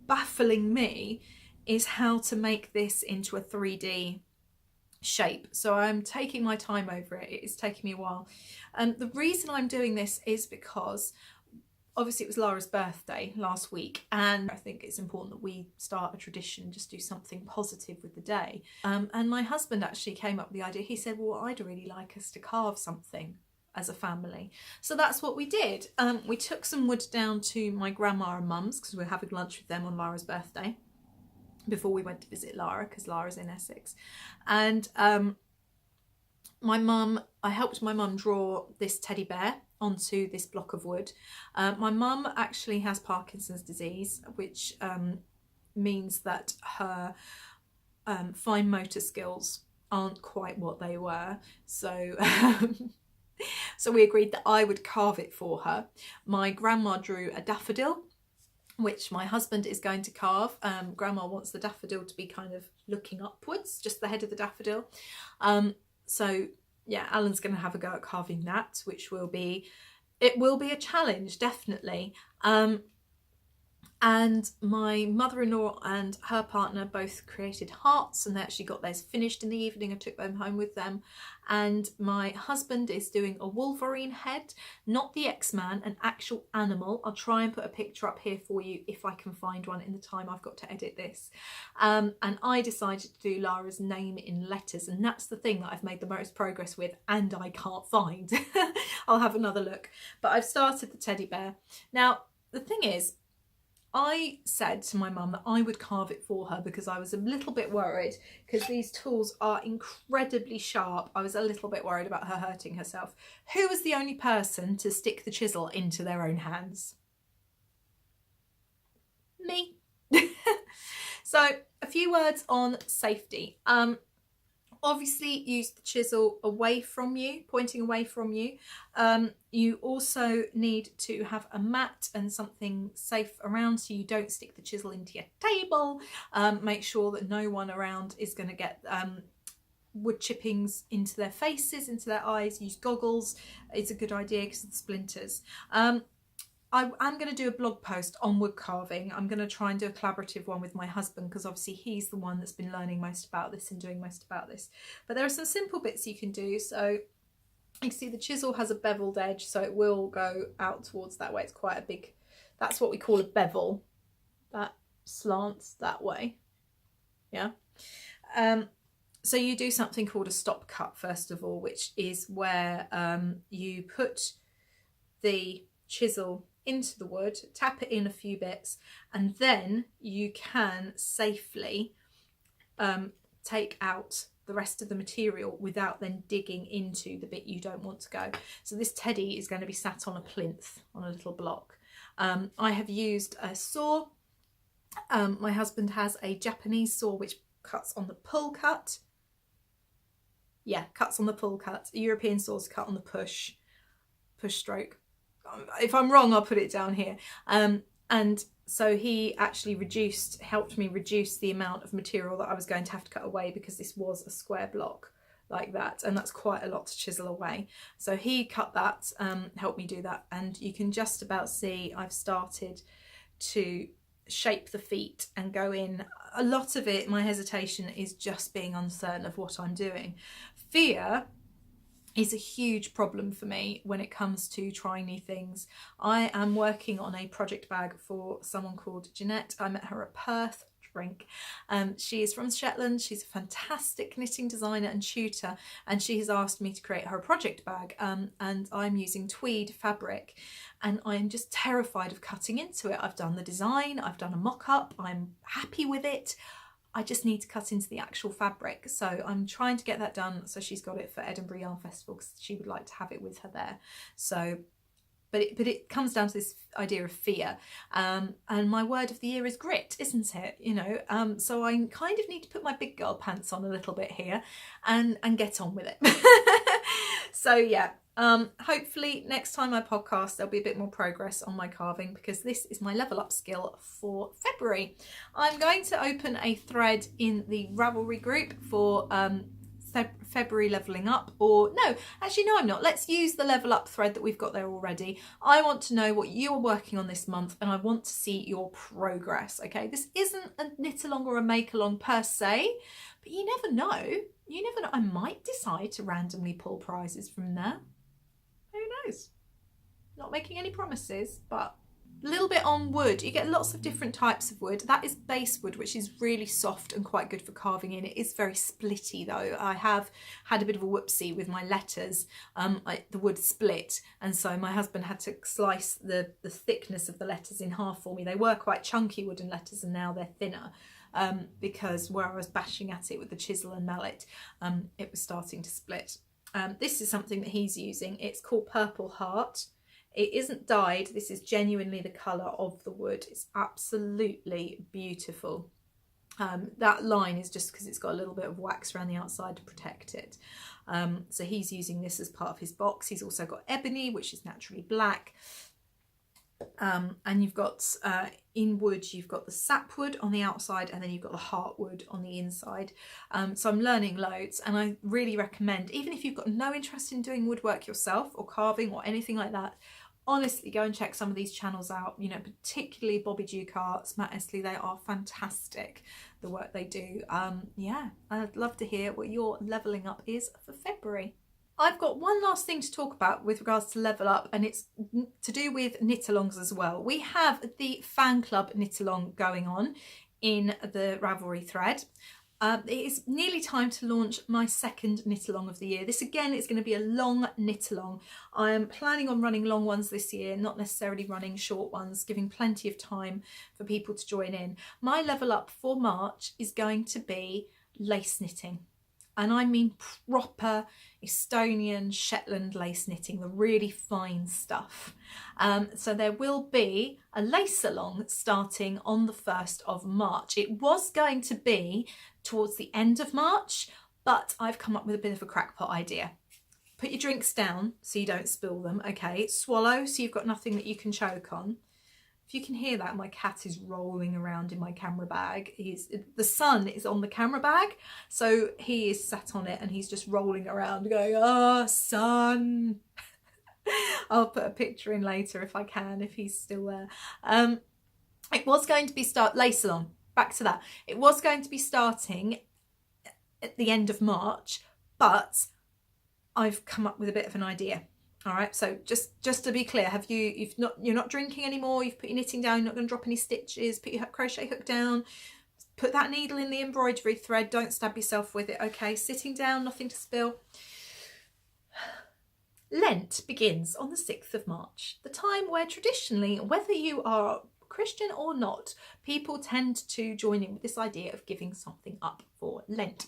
baffling me is how to make this into a 3D shape. So I'm taking my time over it. It's taking me a while. And the reason I'm doing this is because obviously it was Lara's birthday last week, and I think it's important that we start a tradition, just do something positive with the day. And my husband actually came up with the idea. He said, well, I'd really like us to carve something as a family. So that's what we did. We took some wood down to my grandma and mum's because we were having lunch with them on Lara's birthday before we went to visit Lara, because Lara's in Essex. And I helped my mum draw this teddy bear onto this block of wood. My mum actually has Parkinson's disease, which means that her fine motor skills aren't quite what they were. So so we agreed that I would carve it for her. My grandma drew a daffodil, which my husband is going to carve. Grandma wants the daffodil to be kind of looking upwards, just the head of the daffodil. So yeah, Alan's going to have a go at carving that, which will be a challenge, definitely. And my mother-in-law and her partner both created hearts, and they actually got theirs finished in the evening. I took them home with them. And my husband is doing a Wolverine head, not the X-Man, an actual animal. I'll try and put a picture up here for you if I can find one in the time I've got to edit this. And I decided to do Lara's name in letters, and that's the thing that I've made the most progress with, and I can't find. I'll have another look. But I've started the teddy bear. Now, the thing is, I said to my mum that I would carve it for her because I was a little bit worried, because these tools are incredibly sharp. I was a little bit worried about her hurting herself. Who was the only person to stick the chisel into their own hands? Me. So a few words on safety. Obviously use the chisel away from you, pointing away from you. You also need to have a mat and something safe around so you don't stick the chisel into your table. Make sure that no one around is going to get wood chippings into their faces, into their eyes. Use goggles. It's a good idea because of the splinters. I'm going to do a blog post on wood carving. I'm going to try and do a collaborative one with my husband, because obviously he's the one that's been learning most about this and doing most about this. But there are some simple bits you can do. So you can see the chisel has a beveled edge, so it will go out towards that way. It's quite a big, that's what we call a bevel. That slants that way. Yeah. So you do something called a stop cut first of all, which is where you put the chisel into the wood, tap it in a few bits, and then you can safely take out the rest of the material without then digging into the bit you don't want to go. So this teddy is going to be sat on a plinth, on a little block. I have used a saw. My husband has a Japanese saw which cuts on the pull cut. Yeah, cuts on the pull cut. European saws cut on the push stroke. If I'm wrong, I'll put it down here. And So he actually helped me reduce the amount of material that I was going to have to cut away, because this was a square block like that, and that's quite a lot to chisel away. So he cut that, helped me do that, and you can just about see I've started to shape the feet and go in. A lot of it, my hesitation is just being uncertain of what I'm doing. Fear is a huge problem for me when it comes to trying new things. I am working on a project bag for someone called Jeanette. I met her at Perth. Drink. She is from Shetland. She's a fantastic knitting designer and tutor, and she has asked me to create her a project bag, and I'm using tweed fabric, and I'm just terrified of cutting into it. I've done the design, I've done a mock-up, I'm happy with it. I just need to cut into the actual fabric, so I'm trying to get that done. So she's got it for Edinburgh Yarn Festival because she would like to have it with her there. So but it comes down to this idea of fear, and my word of the year is grit, isn't it? You know, so I kind of need to put my big girl pants on a little bit here and get on with it. So yeah, hopefully next time I podcast there'll be a bit more progress on my carving, because this is my level up skill for February. I'm going to open a thread in the Ravelry group for February levelling up, or no, actually no, I'm not. Let's use the level up thread that we've got there already. I want to know what you are working on this month, and I want to see your progress. Okay, this isn't a knit along or a make along per se, but you never know. You never know. I might decide to randomly pull prizes from there. Who knows? Not making any promises, but a little bit on wood. You get lots of different types of wood. That is base wood, which is really soft and quite good for carving in. It is very splitty though. I have had a bit of a whoopsie with my letters. The wood split, and so my husband had to slice the thickness of the letters in half for me. They were quite chunky wooden letters, and now they're thinner, because where I was bashing at it with the chisel and mallet, it was starting to split. This is something that he's using. It's called Purple Heart. It isn't dyed. This is genuinely the colour of the wood. It's absolutely beautiful. That line is just because it's got a little bit of wax around the outside to protect it. So he's using this as part of his box. He's also got ebony, which is naturally black. And you've got, in wood, you've got the sapwood on the outside, and then you've got the heartwood on the inside. So I'm learning loads, and I really recommend, even if you've got no interest in doing woodwork yourself or carving or anything like that, honestly go and check some of these channels out, you know, particularly Bobby Ducart's, Matt Esley. They are fantastic, the work they do. Yeah, I'd love to hear what your levelling up is for February. I've got one last thing to talk about with regards to level up, and it's to do with knit-alongs as well. We have the fan club knit-along going on in the Ravelry thread. It is nearly time to launch my second knit-along of the year. This again is going to be a long knit-along. I am planning on running long ones this year, not necessarily running short ones, giving plenty of time for people to join in. My level up for March is going to be lace knitting. And I mean proper Estonian Shetland lace knitting, the really fine stuff. So there will be a lace along starting on the 1st of March. It was going to be towards the end of March, but I've come up with a bit of a crackpot idea. Put your drinks down so you don't spill them, okay? Swallow so you've got nothing that you can choke on. If you can hear that, my cat is rolling around in my camera bag. The sun is on the camera bag, so he is sat on it and he's just rolling around going, oh, sun. I'll put a picture in later if I can, if he's still there. It was going to be lace along, back to that. It was going to be starting at the end of March, but I've come up with a bit of an idea. All right, so just to be clear, you're not drinking anymore, you've put your knitting down, you're not going to drop any stitches, put your crochet hook down, put that needle in the embroidery thread, don't stab yourself with it, okay? Sitting down, nothing to spill. Lent begins on the 6th of March, the time where traditionally, whether you are Christian or not, people tend to join in with this idea of giving something up for Lent.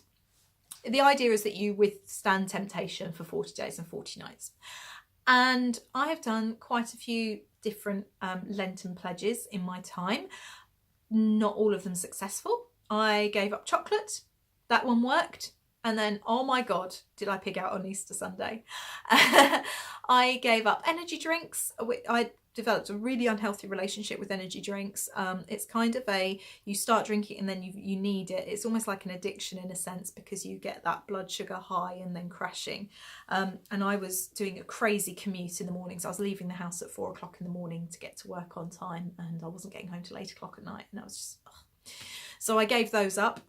The idea is that you withstand temptation for 40 days and 40 nights. And I have done quite a few different Lenten pledges in my time. Not all of them successful. I gave up chocolate. That one worked. And then, oh my God, did I pig out on Easter Sunday. I gave up energy drinks. I developed a really unhealthy relationship with energy drinks. It's kind of you start drinking and then you need it. It's almost like an addiction in a sense, because you get that blood sugar high and then crashing. And I was doing a crazy commute in the mornings. I was leaving the house at 4 o'clock in the morning to get to work on time, and I wasn't getting home till 8 o'clock at night, and I was just, ugh. So I gave those up.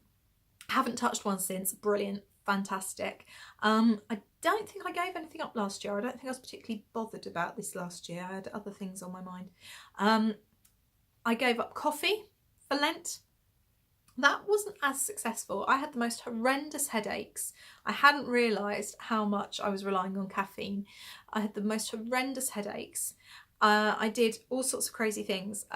Haven't touched one since. Brilliant, fantastic. I don't think I gave anything up last year. I don't think I was particularly bothered about this last year. I had other things on my mind. I gave up coffee for Lent. That wasn't as successful. I had the most horrendous headaches. I hadn't realised how much I was relying on caffeine. I had the most horrendous headaches. I did all sorts of crazy things.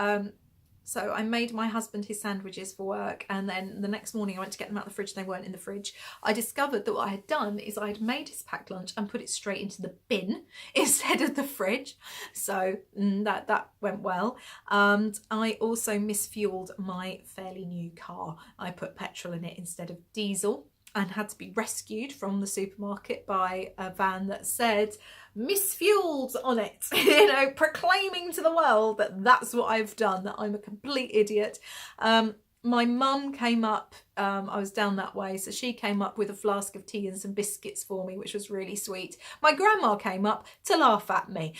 So I made my husband his sandwiches for work, and then the next morning I went to get them out of the fridge and they weren't in the fridge. I discovered that what I had done is I had made his packed lunch and put it straight into the bin instead of the fridge. So that went well. And I also misfueled my fairly new car. I put petrol in it instead of diesel, and had to be rescued from the supermarket by a van that said misfueled on it, you know, proclaiming to the world that that's what I've done, that I'm a complete idiot. My mum came up, I was down that way, so she came up with a flask of tea and some biscuits for me, which was really sweet. My grandma came up to laugh at me.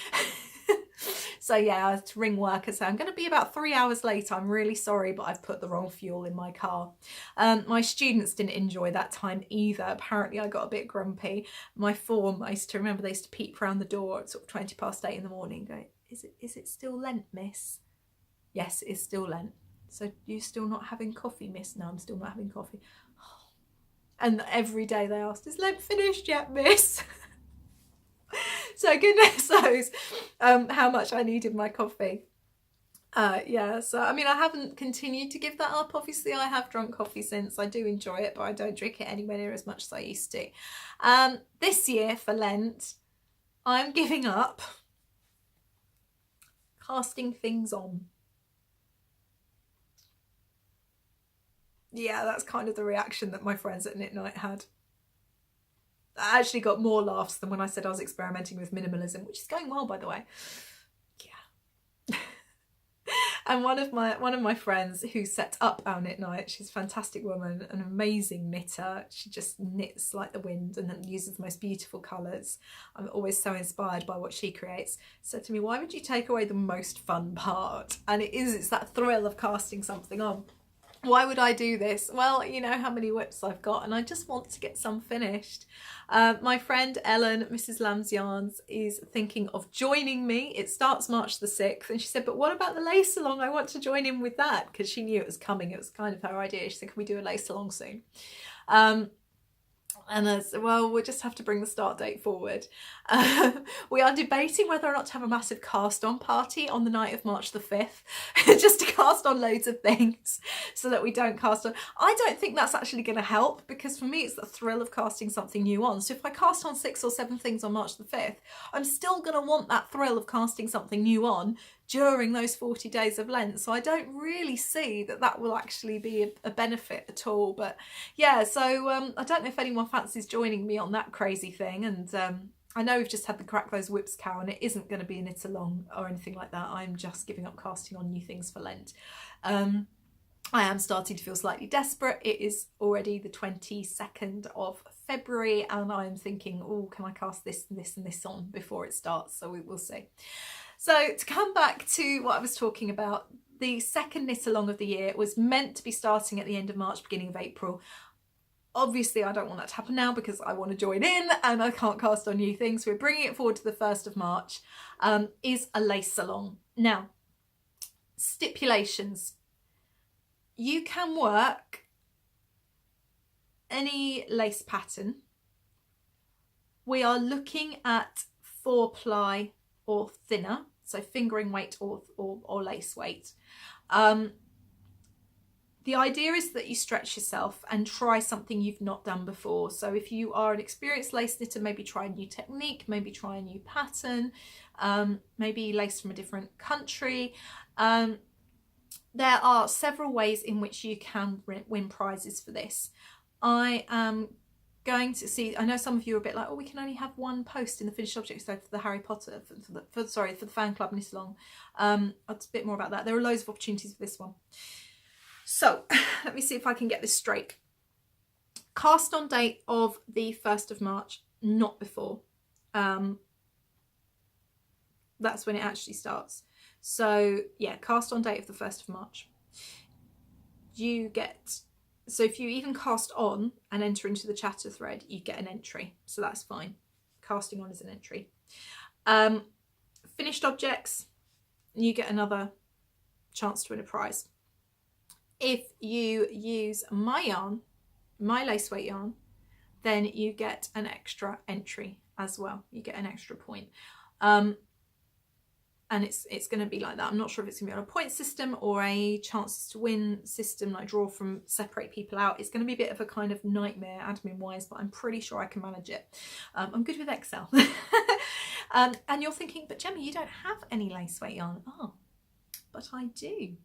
So yeah, I had to ring work and say, I'm going to be about 3 hours late. I'm really sorry, but I've put the wrong fuel in my car. My students didn't enjoy that time either. Apparently I got a bit grumpy. My form, I used to remember they used to peep round the door at sort of 20 past 8 in the morning, go, is it still Lent, miss? Yes, it's still Lent. So you still not having coffee, miss? No, I'm still not having coffee. And every day they asked, is Lent finished yet, miss? So goodness knows how much I needed my coffee. Yeah, so I mean, I haven't continued to give that up. Obviously, I have drunk coffee since. I do enjoy it, but I don't drink it anywhere near as much as I used to. This year for Lent, I'm giving up casting things on. Yeah, that's kind of the reaction that my friends at Knit Night had. I actually got more laughs than when I said I was experimenting with minimalism, which is going well, by the way. Yeah. And one of my friends who set up our Knit Night, she's a fantastic woman, an amazing knitter. She just knits like the wind and then uses the most beautiful colours. I'm always so inspired by what she creates. Said to me, why would you take away the most fun part? And it's that thrill of casting something on. Why would I do this? Well, you know how many whips I've got, and I just want to get some finished. My friend Ellen, Mrs. Lamb's Yarns, is thinking of joining me. It starts March the 6th, and she said, but what about the lace along? I want to join in with that, because she knew it was coming. It was kind of her idea. She said, can we do a lace along soon? And I said, well, we'll just have to bring the start date forward. We are debating whether or not to have a massive cast on party on the night of March the 5th, just to cast on loads of things so that we don't cast on. I don't think that's actually going to help, because for me, it's the thrill of casting something new on. So if I cast on 6 or 7 things on March the 5th, I'm still going to want that thrill of casting something new on during those 40 days of Lent. So I don't really see that will actually be a benefit at all. But yeah, so I don't know if anyone fancies joining me on that crazy thing. And I know we've just had the Crack Those Whips cow, and it isn't going to be a knit along or anything like that. I'm just giving up casting on new things for Lent. I am starting to feel slightly desperate. It is already the 22nd of February, and I'm thinking, oh, can I cast this and this and this on before it starts? So we will see. So to come back to what I was talking about, the second knit along of the year was meant to be starting at the end of March, beginning of April. Obviously, I don't want that to happen now because I want to join in and I can't cast on new things. We're bringing it forward to the 1st of March, is a lace along. Now, stipulations. You can work any lace pattern. We are looking at 4-ply or thinner, so fingering weight or lace weight. The idea is that you stretch yourself and try something you've not done before. So if you are an experienced lace knitter, maybe try a new technique, maybe try a new pattern, maybe lace from a different country. There are several ways in which you can win prizes for this. I am going to see, I know some of you are a bit like, oh, we can only have one post in the finished objects for the Harry Potter, for the fan club knit along. It's a bit more about that. There are loads of opportunities for this one. So let me see if I can get this straight. Cast on date of the 1st of March, not before. That's when it actually starts. So yeah, cast on date of the 1st of March. You get, so if you even cast on and enter into the chatter thread, you get an entry. So that's fine. Casting on is an entry. Finished objects, you get another chance to win a prize. If you use my yarn, my lace weight yarn, then you get an extra entry as well. You get an extra point. And it's going to be like that. I'm not sure if it's going to be on a point system or a chances to win system, like draw from, separate people out. It's going to be a bit of a kind of nightmare admin wise, but I'm pretty sure I can manage it. I'm good with Excel. And you're thinking, but Gemma, you don't have any lace weight yarn. Oh, but I do.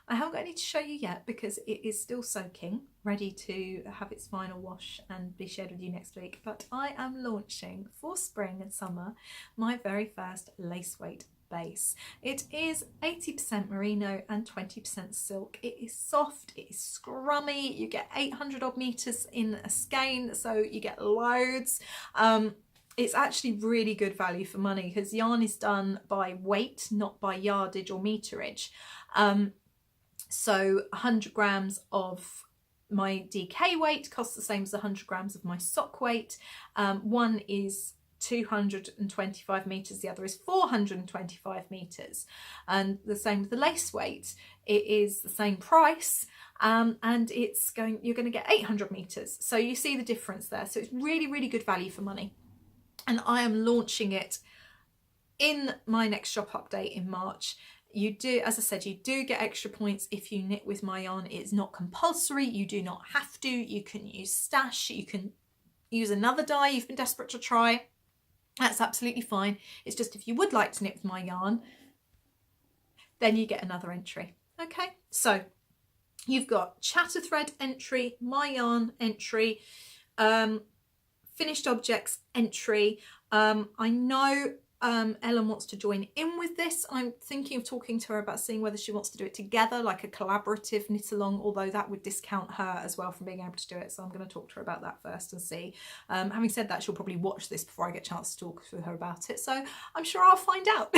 I haven't got any to show you yet because it is still soaking, ready to have its final wash and be shared with you next week. But I am launching for spring and summer my very first lace weight base. It is 80% merino and 20% silk. It is soft, it is scrummy. You get 800 odd meters in a skein, so you get loads. It's actually really good value for money because yarn is done by weight, not by yardage or meterage. So 100 grams of my DK weight costs the same as 100 grams of my sock weight. One is 225 meters, the other is 425 meters, and the same with the lace weight. It is the same price, and you're going to get 800 meters. So you see the difference there. So it's really, really good value for money, and I am launching it in my next shop update in March. You do, as I said, you do get extra points if you knit with my yarn. It's not compulsory. You do not have to. You can use stash. You can use another dye you've been desperate to try. That's absolutely fine. It's just if you would like to knit with my yarn, then you get another entry. Okay, so you've got chatter thread entry, my yarn entry, finished objects entry. I know Ellen wants to join in with this. I'm thinking of talking to her about seeing whether she wants to do it together, like a collaborative knit along, although that would discount her as well from being able to do it. So I'm going to talk to her about that first and see. Having said that, she'll probably watch this before I get a chance to talk to her about it. So I'm sure I'll find out.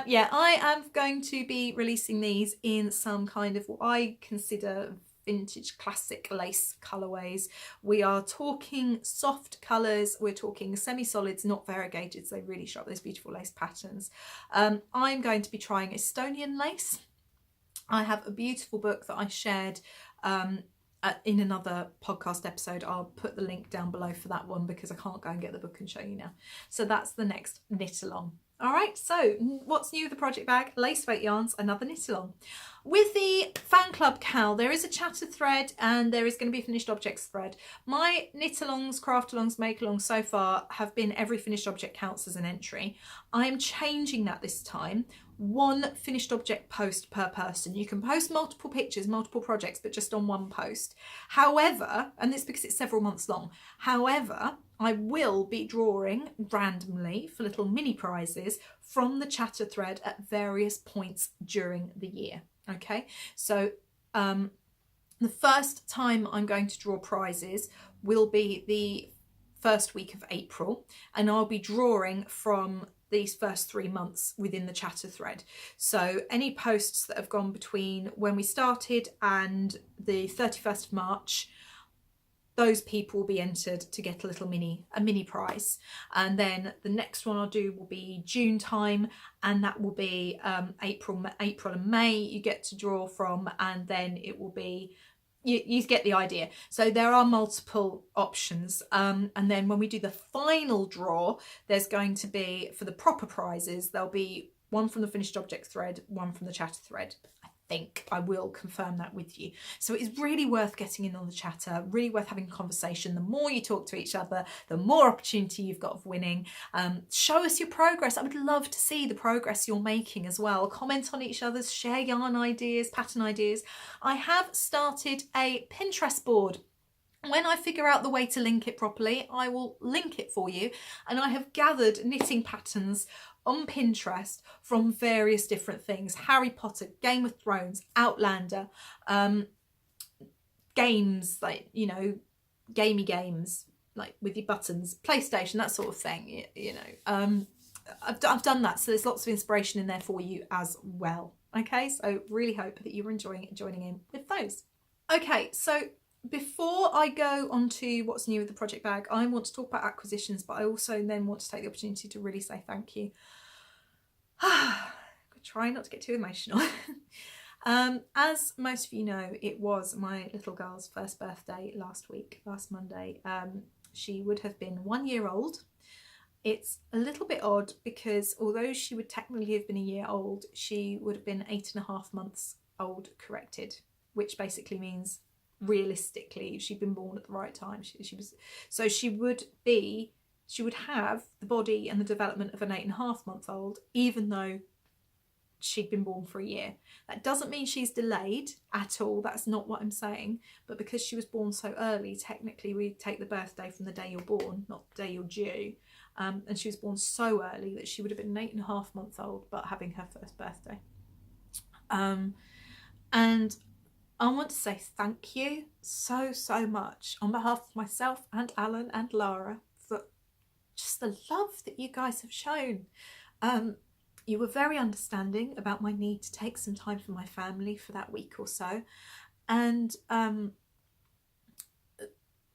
Yeah, I am going to be releasing these in some kind of what I consider vintage classic lace colorways. We are talking soft colors, we're talking semi-solids, not variegated, so they really show up those beautiful lace patterns. I'm going to be trying Estonian lace. I have a beautiful book that I shared in another podcast episode. I'll put the link down below for that one because I can't go and get the book and show you now. So that's the next knit along. All right, so what's new with the project bag? Lace weight yarns, another knit along. With the fan club Cal, there is a chatter thread and there is going to be a finished objects thread. My knit alongs, craft alongs, make alongs so far have been every finished object counts as an entry. I am changing that this time. One finished object post per person. You can post multiple pictures, multiple projects, but just on one post. However, and it's because it's several months long, however, I will be drawing randomly for little mini prizes from the chatter thread at various points during the year. Okay, so the first time I'm going to draw prizes will be the first week of April, and I'll be drawing from these first 3 months within the chatter thread. So any posts that have gone between when we started and the 31st of March, those people will be entered to get a mini prize. And then the next one I'll do will be June time, and that will be April and May you get to draw from, and then it will be, you get the idea. So there are multiple options, and then when we do the final draw, there's going to be, for the proper prizes, there'll be one from the finished object thread, one from the chatter thread. I will confirm that with you. So it's really worth getting in on the chatter, really worth having a conversation. The more you talk to each other, the more opportunity you've got of winning. Show us your progress. I would love to see the progress you're making as well. Comment on each other's, share yarn ideas, pattern ideas. I have started a Pinterest board. When I figure out the way to link it properly, I will link it for you. And I have gathered knitting patterns on Pinterest from various different things: Harry Potter, Game of Thrones, Outlander, games, like, you know, gamey games, like with your buttons, PlayStation, that sort of thing, you know. I've done that, so there's lots of inspiration in there for you as well. Okay, so really hope that you're enjoying it and joining in with those. Okay, so before I go on to what's new with the project bag, I want to talk about acquisitions, but I also then want to take the opportunity to really say thank you. Try not to get too emotional. As most of you know, it was my little girl's first birthday last Monday. She would have been 1 year old. It's a little bit odd because although she would technically have been a year old, she would have been 8.5 months old corrected, which basically means realistically she'd been born at the right time. She would have the body and the development of an 8.5 month old, even though she'd been born for a year. That doesn't mean she's delayed at all, that's not what I'm saying, but because she was born so early, technically we take the birthday from the day you're born, not the day you're due. And she was born so early that she would have been an 8.5 month old but having her first birthday. And I want to say thank you so much on behalf of myself and Alan and Lara for just the love that you guys have shown. You were very understanding about my need to take some time for my family for that week or so, and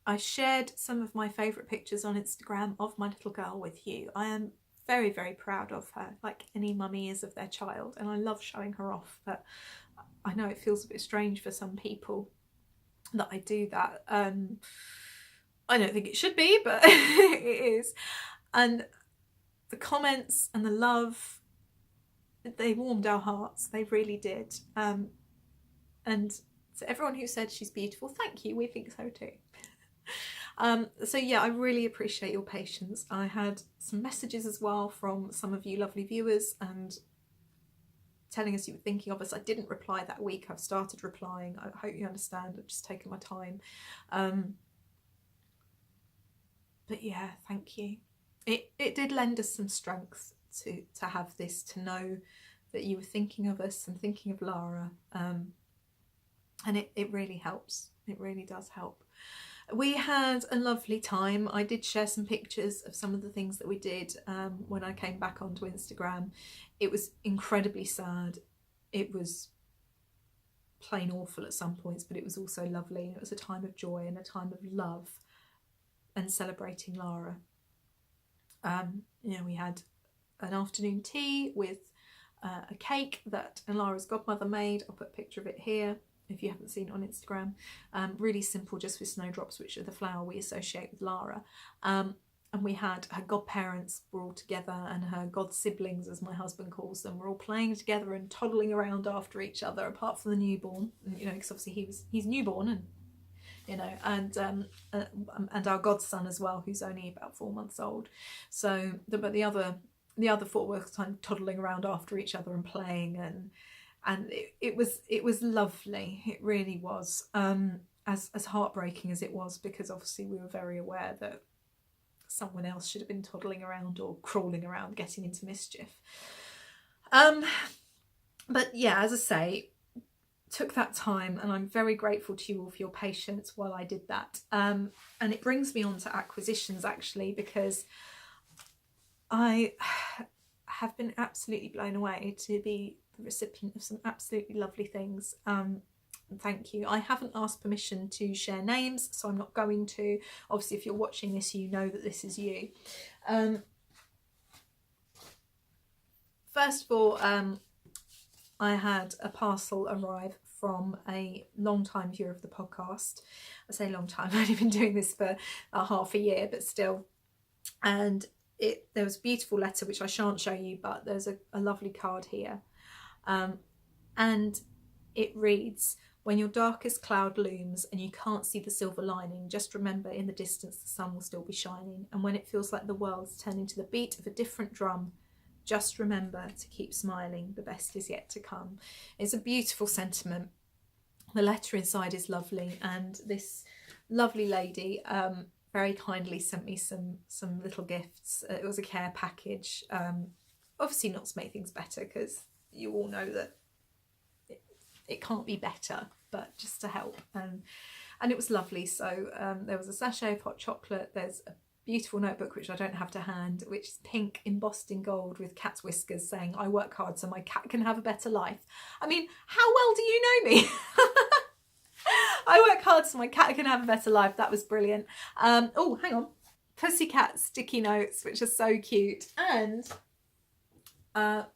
I shared some of my favourite pictures on Instagram of my little girl with you. I am very proud of her, like any mummy is of their child, and I love showing her off, but I know it feels a bit strange for some people that I do that. I don't think it should be, but it is. And the comments and the love, they warmed our hearts, they really did. And to everyone who said she's beautiful, thank you, we think so too. So yeah, I really appreciate your patience. I had some messages as well from some of you lovely viewers and telling us you were thinking of us. I didn't reply that week. I've started replying. I hope you understand. I've just taken my time. But yeah, thank you. It did lend us some strength to have this, to know that you were thinking of us and thinking of Lara. And it really helps. It really does help. We had a lovely time. I did share some pictures of some of the things that we did when I came back onto Instagram. It was incredibly sad. It was plain awful at some points, but it was also lovely. It was a time of joy and a time of love and celebrating Lara. You know, we had an afternoon tea with a cake that Lara's godmother made. I'll put a picture of it here if you haven't seen it on Instagram. Really simple, just with snowdrops, which are the flower we associate with Lara. And we had her godparents were all together, and her god siblings, as my husband calls them, were all playing together and toddling around after each other, apart from the newborn, you know, because obviously he's newborn, and you know, and our godson as well, who's only about 4 months old. So but the other four were kind of toddling around after each other and playing, and it was lovely. It really was, as heartbreaking as it was, because obviously we were very aware that someone else should have been toddling around or crawling around getting into mischief. But yeah, as I say, took that time, and I'm very grateful to you all for your patience while I did that. And it brings me on to acquisitions, actually, because I have been absolutely blown away to be the recipient of some absolutely lovely things. Thank you. I haven't asked permission to share names, so I'm not going to. Obviously, if you're watching this, you know that this is you. First of all, I had a parcel arrive from a long-time viewer of the podcast. I say long time, I've only been doing this for half a year, but still. And there was a beautiful letter, which I shan't show you, but there's a lovely card here. And it reads, "When your darkest cloud looms and you can't see the silver lining, just remember in the distance the sun will still be shining. And when it feels like the world's turning to the beat of a different drum, just remember to keep smiling. The best is yet to come." It's a beautiful sentiment The letter inside is lovely, and this lovely lady very kindly sent me some little gifts. It was a care package, obviously not to make things better, because you all know that it can't be better, but just to help. And it was lovely. So there was a sachet of hot chocolate. There's a beautiful notebook, which I don't have to hand, which is pink embossed in gold with cat's whiskers saying, "I work hard so my cat can have a better life." I mean, how well do you know me? I work hard so my cat can have a better life. That was brilliant. Oh, hang on. Pussycat sticky notes, which are so cute. And a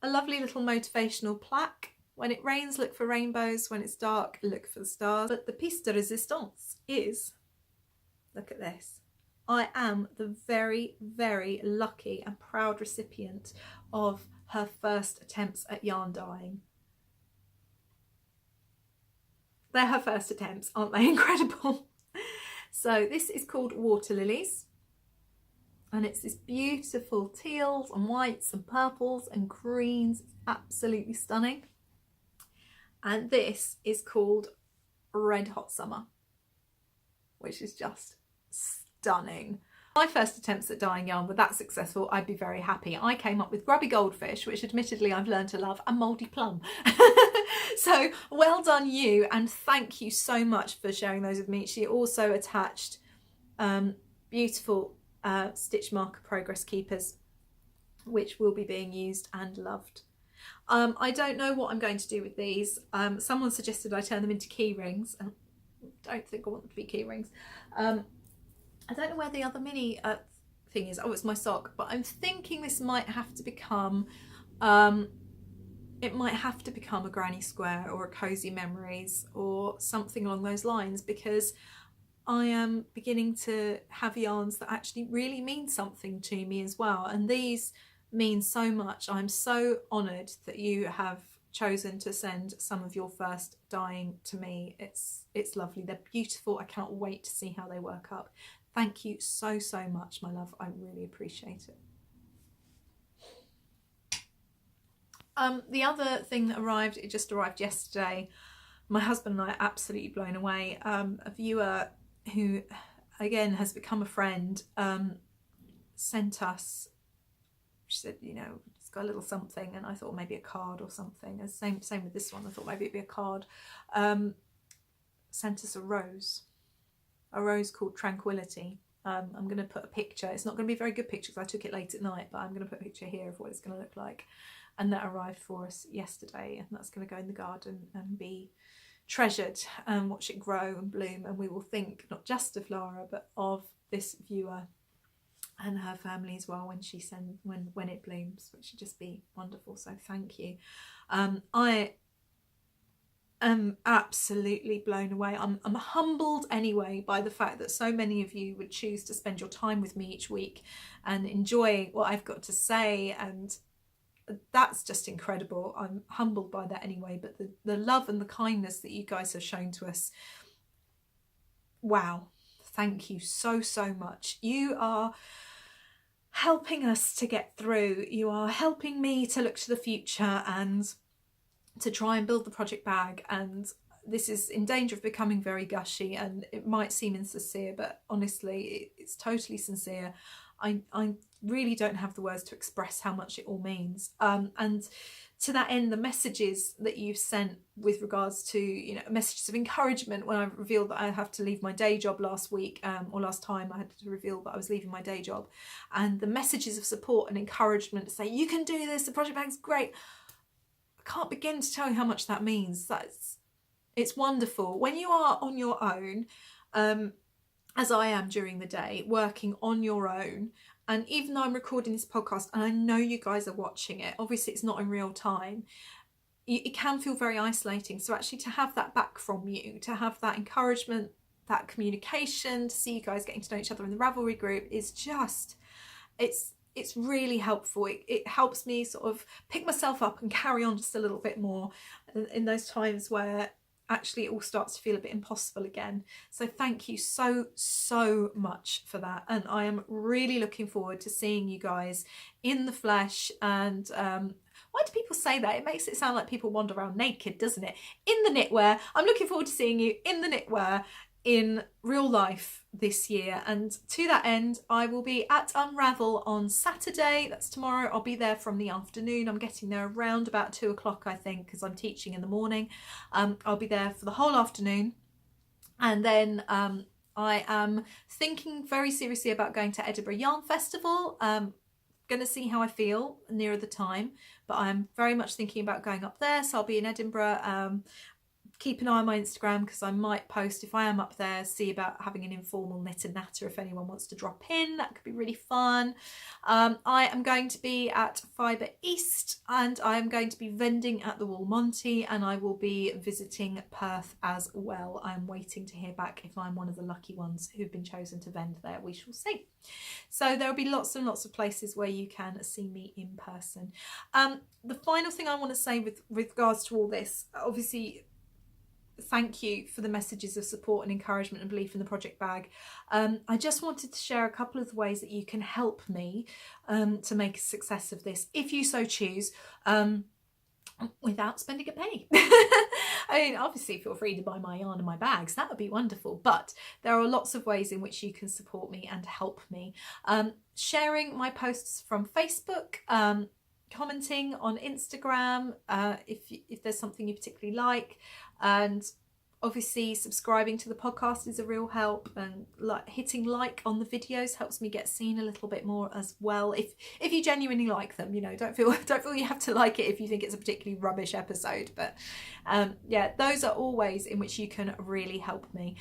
lovely little motivational plaque. When it rains, look for rainbows. When it's dark, look for the stars. But the piece de resistance is, look at this. I am the very, very lucky and proud recipient of her first attempts at yarn dyeing. They're her first attempts, aren't they incredible? So this is called Water Lilies. And it's this beautiful teals and whites and purples and greens. It's absolutely stunning. And this is called Red Hot Summer, which is just stunning. My first attempts at dyeing yarn were that successful, I'd be very happy. I came up with Grubby Goldfish, which admittedly I've learned to love, and Mouldy Plum. So well done you, and thank you so much for sharing those with me. She also attached beautiful stitch marker progress keepers, which will be being used and loved. I don't know what I'm going to do with these. Someone suggested I turn them into key rings. I don't think I want them to be key rings. I don't know where the other mini thing is. Oh, it's my sock. But I'm thinking this might have to become, it might have to become a granny square or a cozy memories or something along those lines, because I am beginning to have yarns that actually really mean something to me as well. And these mean so much. I'm so honoured that you have chosen to send some of your first dyeing to me. It's lovely. They're beautiful. I cannot wait to see how they work up. Thank you so much, my love. I really appreciate it. The other thing that arrived, it just arrived yesterday. My husband and I are absolutely blown away. A viewer who again has become a friend sent us, she said, you know, it's got a little something, and I thought maybe a card or something. And same with this one. I thought maybe it'd be a card. Sent us a rose called Tranquility. I'm going to put a picture. It's not going to be a very good picture because I took it late at night, but I'm going to put a picture here of what it's going to look like. And that arrived for us yesterday, and that's going to go in the garden and be treasured and watch it grow and bloom. And we will think not just of Lara, but of this viewer and her family as well when it blooms, which should just be wonderful. So thank you. I am absolutely blown away. I'm humbled anyway by the fact that so many of you would choose to spend your time with me each week and enjoy what I've got to say, and that's just incredible. I'm humbled by that anyway, but the love and the kindness that you guys have shown to us, wow, thank you so much. You are helping us to get through. You are helping me to look to the future and to try and build the project bag. And this is in danger of becoming very gushy, and it might seem insincere, but honestly it's totally sincere. I really don't have the words to express how much it all means. And to that end, the messages that you've sent with regards to, you know, messages of encouragement when I revealed that I have to leave my day job last week, or last time I had to reveal that I was leaving my day job, and the messages of support and encouragement to say, you can do this, the project bag's great. I can't begin to tell you how much that means. It's wonderful. When you are on your own, as I am during the day, working on your own, and even though I'm recording this podcast and I know you guys are watching it, obviously it's not in real time, it can feel very isolating. So actually to have that back from you, to have that encouragement, that communication, to see you guys getting to know each other in the Ravelry group is just, it's really helpful. It helps me sort of pick myself up and carry on just a little bit more in those times where actually it all starts to feel a bit impossible again. So thank you so much for that, and I am really looking forward to seeing you guys in the flesh. And well, Why do people say that? It makes it sound like people wander around naked, doesn't it? In the knitwear. I'm looking forward to seeing you in the knitwear in real life this year, and to that end I will be at Unravel on Saturday. That's tomorrow. I'll be there from the afternoon. I'm getting there around about 2 o'clock, I think, because I'm teaching in the morning. I'll be there for the whole afternoon, and then I am thinking very seriously about going to Edinburgh Yarn Festival. Going to see how I feel nearer the time, but I'm very much thinking about going up there, so I'll be in Edinburgh. Keep an eye on my Instagram, because I might post, if I am up there, see about having an informal knit and natter if anyone wants to drop in. That could be really fun. I am going to be at Fibre East, and I am going to be vending at the Wool Monty, and I will be visiting Perth as well. I'm waiting to hear back if I'm one of the lucky ones who've been chosen to vend there. We shall see. So there will be lots and lots of places where you can see me in person. The final thing I want to say with regards to all this, obviously, thank you for the messages of support and encouragement and belief in the project bag. I just wanted to share a couple of the ways that you can help me to make a success of this, if you so choose, without spending a penny. I mean, obviously feel free to buy my yarn and my bags, that would be wonderful, but there are lots of ways in which you can support me and help me. Sharing my posts from Facebook, commenting on Instagram if there's something you particularly like, and obviously subscribing to the podcast is a real help, and hitting like on the videos helps me get seen a little bit more as well, if you genuinely like them. You know, don't feel you have to like it if you think it's a particularly rubbish episode, but yeah, those are all ways in which you can really help me.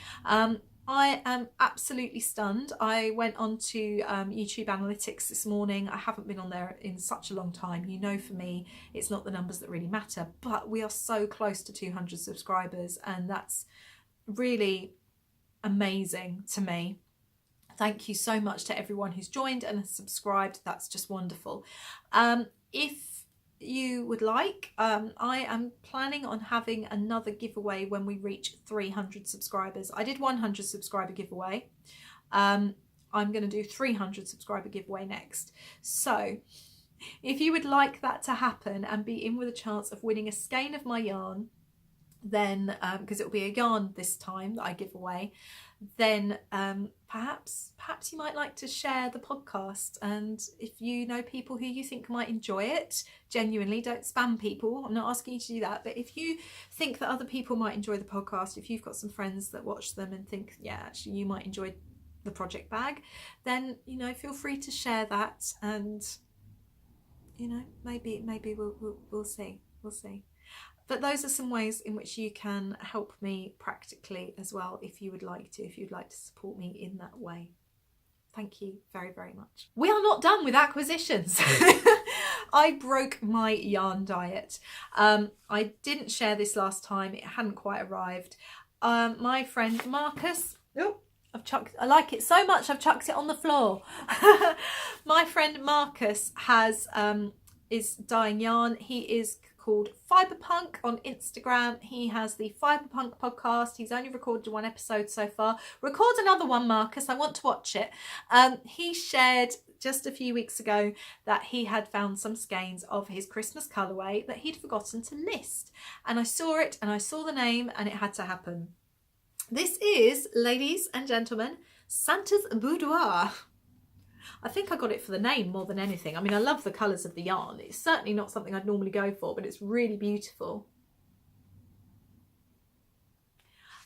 I am absolutely stunned. I went on to YouTube Analytics this morning. I haven't been on there in such a long time. You know, for me, it's not the numbers that really matter, but we are so close to 200 subscribers, and that's really amazing to me. Thank you so much to everyone who's joined and has subscribed. That's just wonderful. If you would like, I am planning on having another giveaway when we reach 300 subscribers. I did 100 subscriber giveaway. I'm going to do 300 subscriber giveaway next. So if you would like that to happen and be in with a chance of winning a skein of my yarn, then because it will be a yarn this time that I give away, then perhaps you might like to share the podcast. And if you know people who you think might enjoy it, genuinely, don't spam people, I'm not asking you to do that, but if you think that other people might enjoy the podcast, if you've got some friends that watch them and think, yeah, actually you might enjoy the project bag, then, you know, feel free to share that, and, you know, maybe we'll see. But those are some ways in which you can help me practically as well, if you would like to, support me in that way. Thank you very, very much. We are not done with acquisitions. I broke my yarn diet. I didn't share this last time. It hadn't quite arrived. My friend Marcus, I like it so much I've chucked it on the floor. My friend Marcus is dyeing yarn. He is called Fiberpunk on Instagram. He has the Fiberpunk podcast. He's only recorded one episode so far. Record another one, Marcus. I want to watch it. He shared just a few weeks ago that he had found some skeins of his Christmas colourway that he'd forgotten to list. And I saw it, and I saw the name, and it had to happen. This is, ladies and gentlemen, Santa's Boudoir. I think I got it for the name more than anything. I mean, I love the colours of the yarn. It's certainly not something I'd normally go for, but it's really beautiful.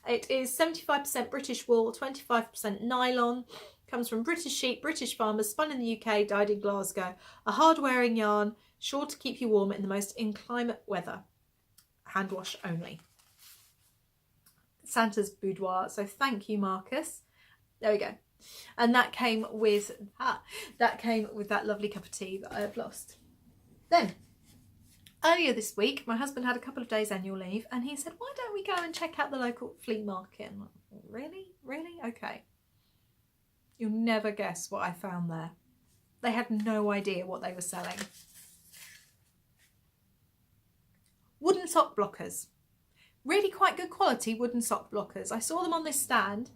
It is 75% British wool, 25% nylon. Comes from British sheep, British farmers, spun in the UK, dyed in Glasgow. A hard-wearing yarn, sure to keep you warm in the most inclement weather. Hand wash only. Santa's Boudoir. So thank you, Marcus. There we go. And that came with that lovely cup of tea that I have lost. Then earlier this week, my husband had a couple of days annual leave, and he said, why don't we go and check out the local flea market? I'm like, really? Okay. You'll never guess what I found there. They had no idea what they were selling. Wooden sock blockers. Really quite good quality wooden sock blockers. I saw them on this stand.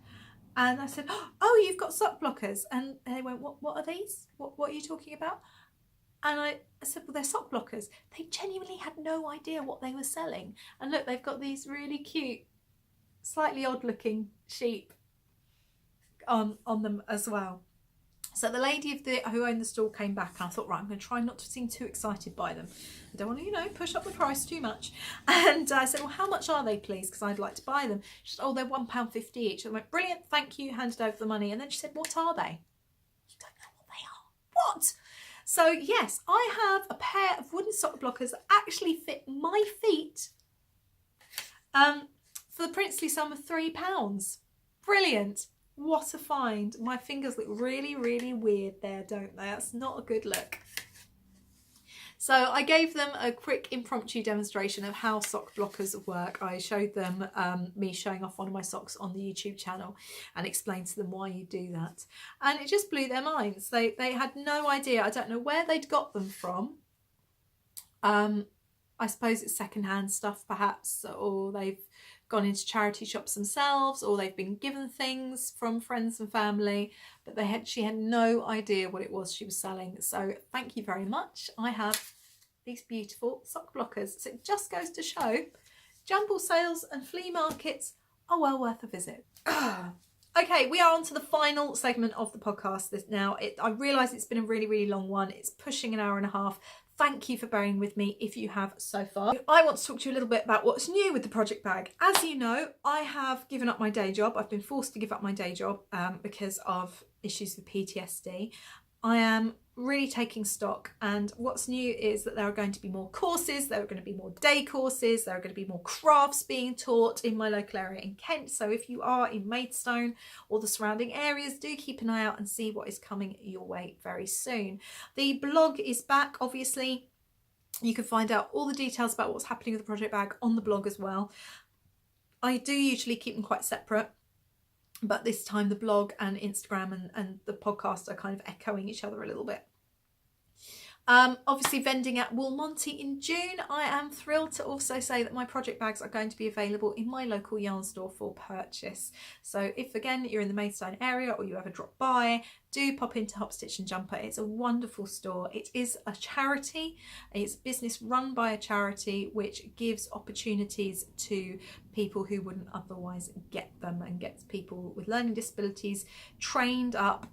And I said, oh, you've got sock blockers. And they went, what are these? What are you talking about? And I said, well, they're sock blockers. They genuinely had no idea what they were selling. And look, they've got these really cute, slightly odd looking sheep on them as well. So the lady who owned the store came back, and I thought, right, I'm going to try not to seem too excited by them. I don't want to, you know, push up the price too much. And I said, well, how much are they, please? Because I'd like to buy them. She said, oh, they're £1.50 each. I went, brilliant, thank you, handed over the money. And then she said, what are they? You don't know what they are. What? So yes, I have a pair of wooden sock blockers that actually fit my feet for the princely sum of £3. Brilliant. What a find. My fingers look really, really weird there, don't they? That's not a good look. So I gave them a quick impromptu demonstration of how sock blockers work. I showed them me showing off one of my socks on the YouTube channel and explained to them why you do that. And it just blew their minds. They had no idea. I don't know where they'd got them from. I suppose it's secondhand stuff perhaps, or they've gone into charity shops themselves, or they've been given things from friends and family, but she had no idea what it was she was selling. So thank you very much. I have these beautiful sock blockers. So it just goes to show jumble sales and flea markets are well worth a visit. Okay, we are on to the final segment of the podcast now. I realise it's been a really, really long one. It's pushing an hour and a half. Thank you for bearing with me if you have so far. I want to talk to you a little bit about what's new with the project bag. As you know, I have given up my day job. I've been forced to give up my day job because of issues with PTSD. I am really taking stock, and what's new is that there are going to be more courses, there are going to be more day courses, there are going to be more crafts being taught in my local area in Kent. So if you are in Maidstone or the surrounding areas, do keep an eye out and see what is coming your way very soon. The blog is back, obviously. You can find out all the details about what's happening with the project bag on the blog as well. I do usually keep them quite separate, but this time the blog and Instagram and the podcast are kind of echoing each other a little bit. Obviously vending at Woolmonty in June. I am thrilled to also say that my project bags are going to be available in my local yarn store for purchase. So if again you're in the Maidstone area or you ever drop by, do pop into Hop Stitch and Jumper. It's a wonderful store. It is a charity. It's a business run by a charity which gives opportunities to people who wouldn't otherwise get them, and gets people with learning disabilities trained up,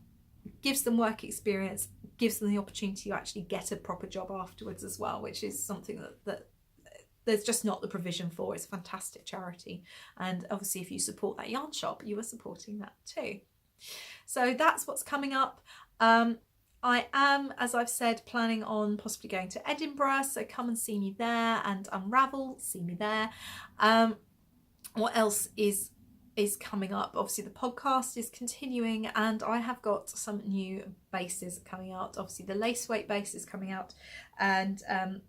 gives them work experience, gives them the opportunity to actually get a proper job afterwards as well, which is something that there's just not the provision for. It's a fantastic charity, and obviously if you support that yarn shop, you are supporting that too. So that's what's coming up. I am, as I've said, planning on possibly going to Edinburgh, so come and see me there, and Unravel, see me there. What else is coming up? Obviously the podcast is continuing, and I have got some new bases coming out. Obviously the lace weight base is coming out, and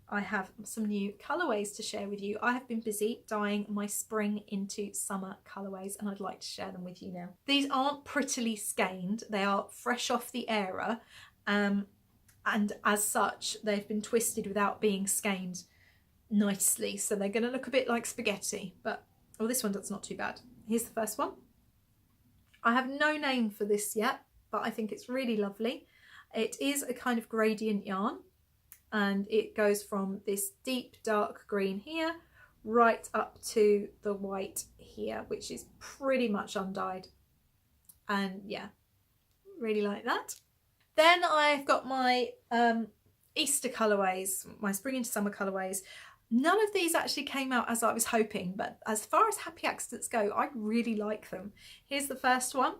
I have some new colourways to share with you. I have been busy dyeing my spring into summer colourways, and I'd like to share them with you now. These aren't prettily skeined, they are fresh off the airer, and as such they've been twisted without being skeined nicely, so they're going to look a bit like spaghetti, but oh, this one that's not too bad. Here's the first one. I have no name for this yet, but I think it's really lovely. It is a kind of gradient yarn, and it goes from this deep dark green here right up to the white here, which is pretty much undyed. And yeah, really like that. Then I've got my Easter colourways, my spring into summer colourways. None of these actually came out as I was hoping, but as far as happy accidents go, I really like them. Here's the first one.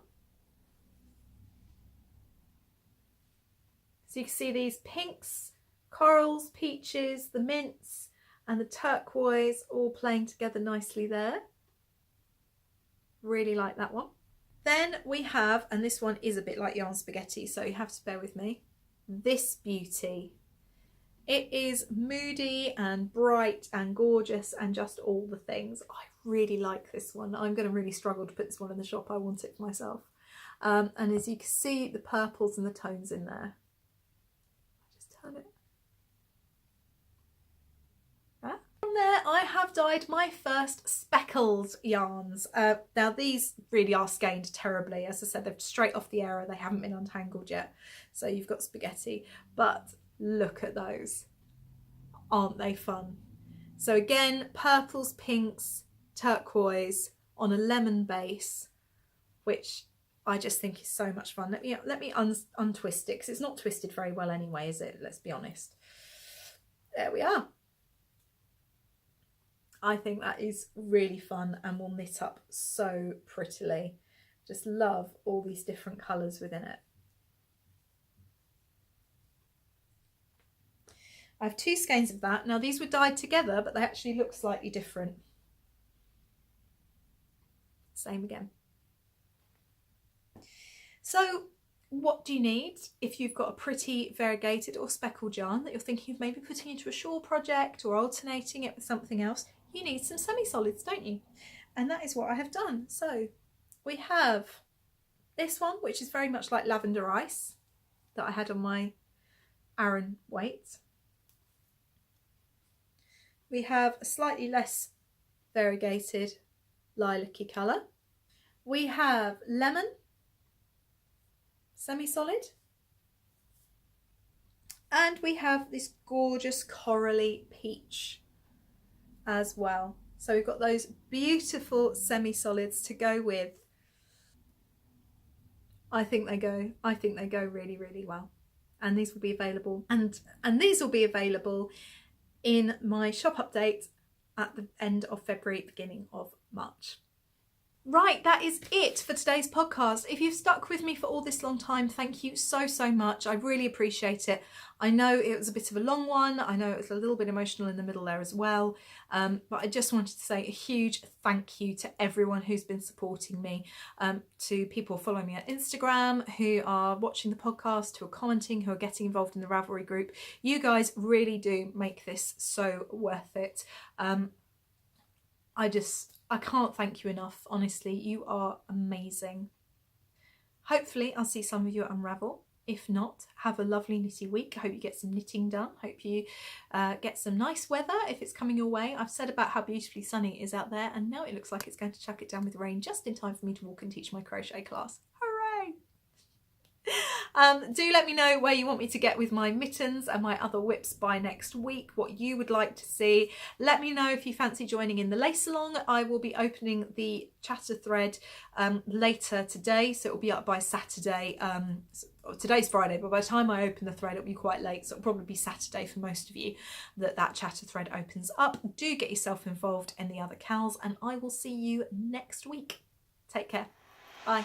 So you can see these pinks, corals, peaches, the mints, and the turquoise all playing together nicely there. Really like that one. Then we have, and this one is a bit like yarn spaghetti, so you have to bear with me, this beauty. It is moody and bright and gorgeous and just all the things. I really like this one. I'm going to really struggle to put this one in the shop. I want it for myself. And as you can see, the purples and the tones in there. Just turn it. From there, I have dyed my first speckled yarns. Now these really are skeined terribly. As I said, they're straight off the airer. They haven't been untangled yet. So you've got spaghetti. But Look at those. Aren't they fun? So again, purples, pinks, turquoise on a lemon base, which I just think is so much fun. Let me untwist it, because it's not twisted very well anyway, is it? Let's be honest. There we are. I think that is really fun and will knit up so prettily. Just love all these different colours within it. I have 2 skeins of that. Now these were dyed together, but they actually look slightly different. Same again. So what do you need if you've got a pretty variegated or speckled yarn that you're thinking of maybe putting into a shawl project or alternating it with something else? You need some semi-solids, don't you? And that is what I have done. So we have this one, which is very much like lavender ice that I had on my Aran weight. We have a slightly less variegated lilac-y colour. We have lemon, semi-solid. And we have this gorgeous corally peach as well. So we've got those beautiful semi-solids to go with. I think they go really, really well. And these will be available, and these will be available in my shop update at the end of February, beginning of March. Right, that is it for today's podcast. If you've stuck with me for all this long time, thank you so, so much. I really appreciate it. I know it was a bit of a long one. I know it was a little bit emotional in the middle there as well. But I just wanted to say a huge thank you to everyone who's been supporting me, to people following me on Instagram, who are watching the podcast, who are commenting, who are getting involved in the Ravelry group. You guys really do make this so worth it. I can't thank you enough, honestly. You are amazing. Hopefully I'll see some of you at Unravel. If not, have a lovely knitty week. I hope you get some knitting done. Hope you get some nice weather if it's coming your way. I've said about how beautifully sunny it is out there, and now it looks like it's going to chuck it down with rain just in time for me to walk and teach my crochet class. Hooray! Do let me know where you want me to get with my mittens and my other whips by next week, what you would like to see. Let me know if you fancy joining in the lace along. I will be opening the chatter thread later today, so it will be up by Saturday. Today's Friday, but by the time I open the thread it'll be quite late, so it'll probably be Saturday for most of you that chatter thread opens up. Do get yourself involved in the other cows, and I will see you next week. Take care. Bye.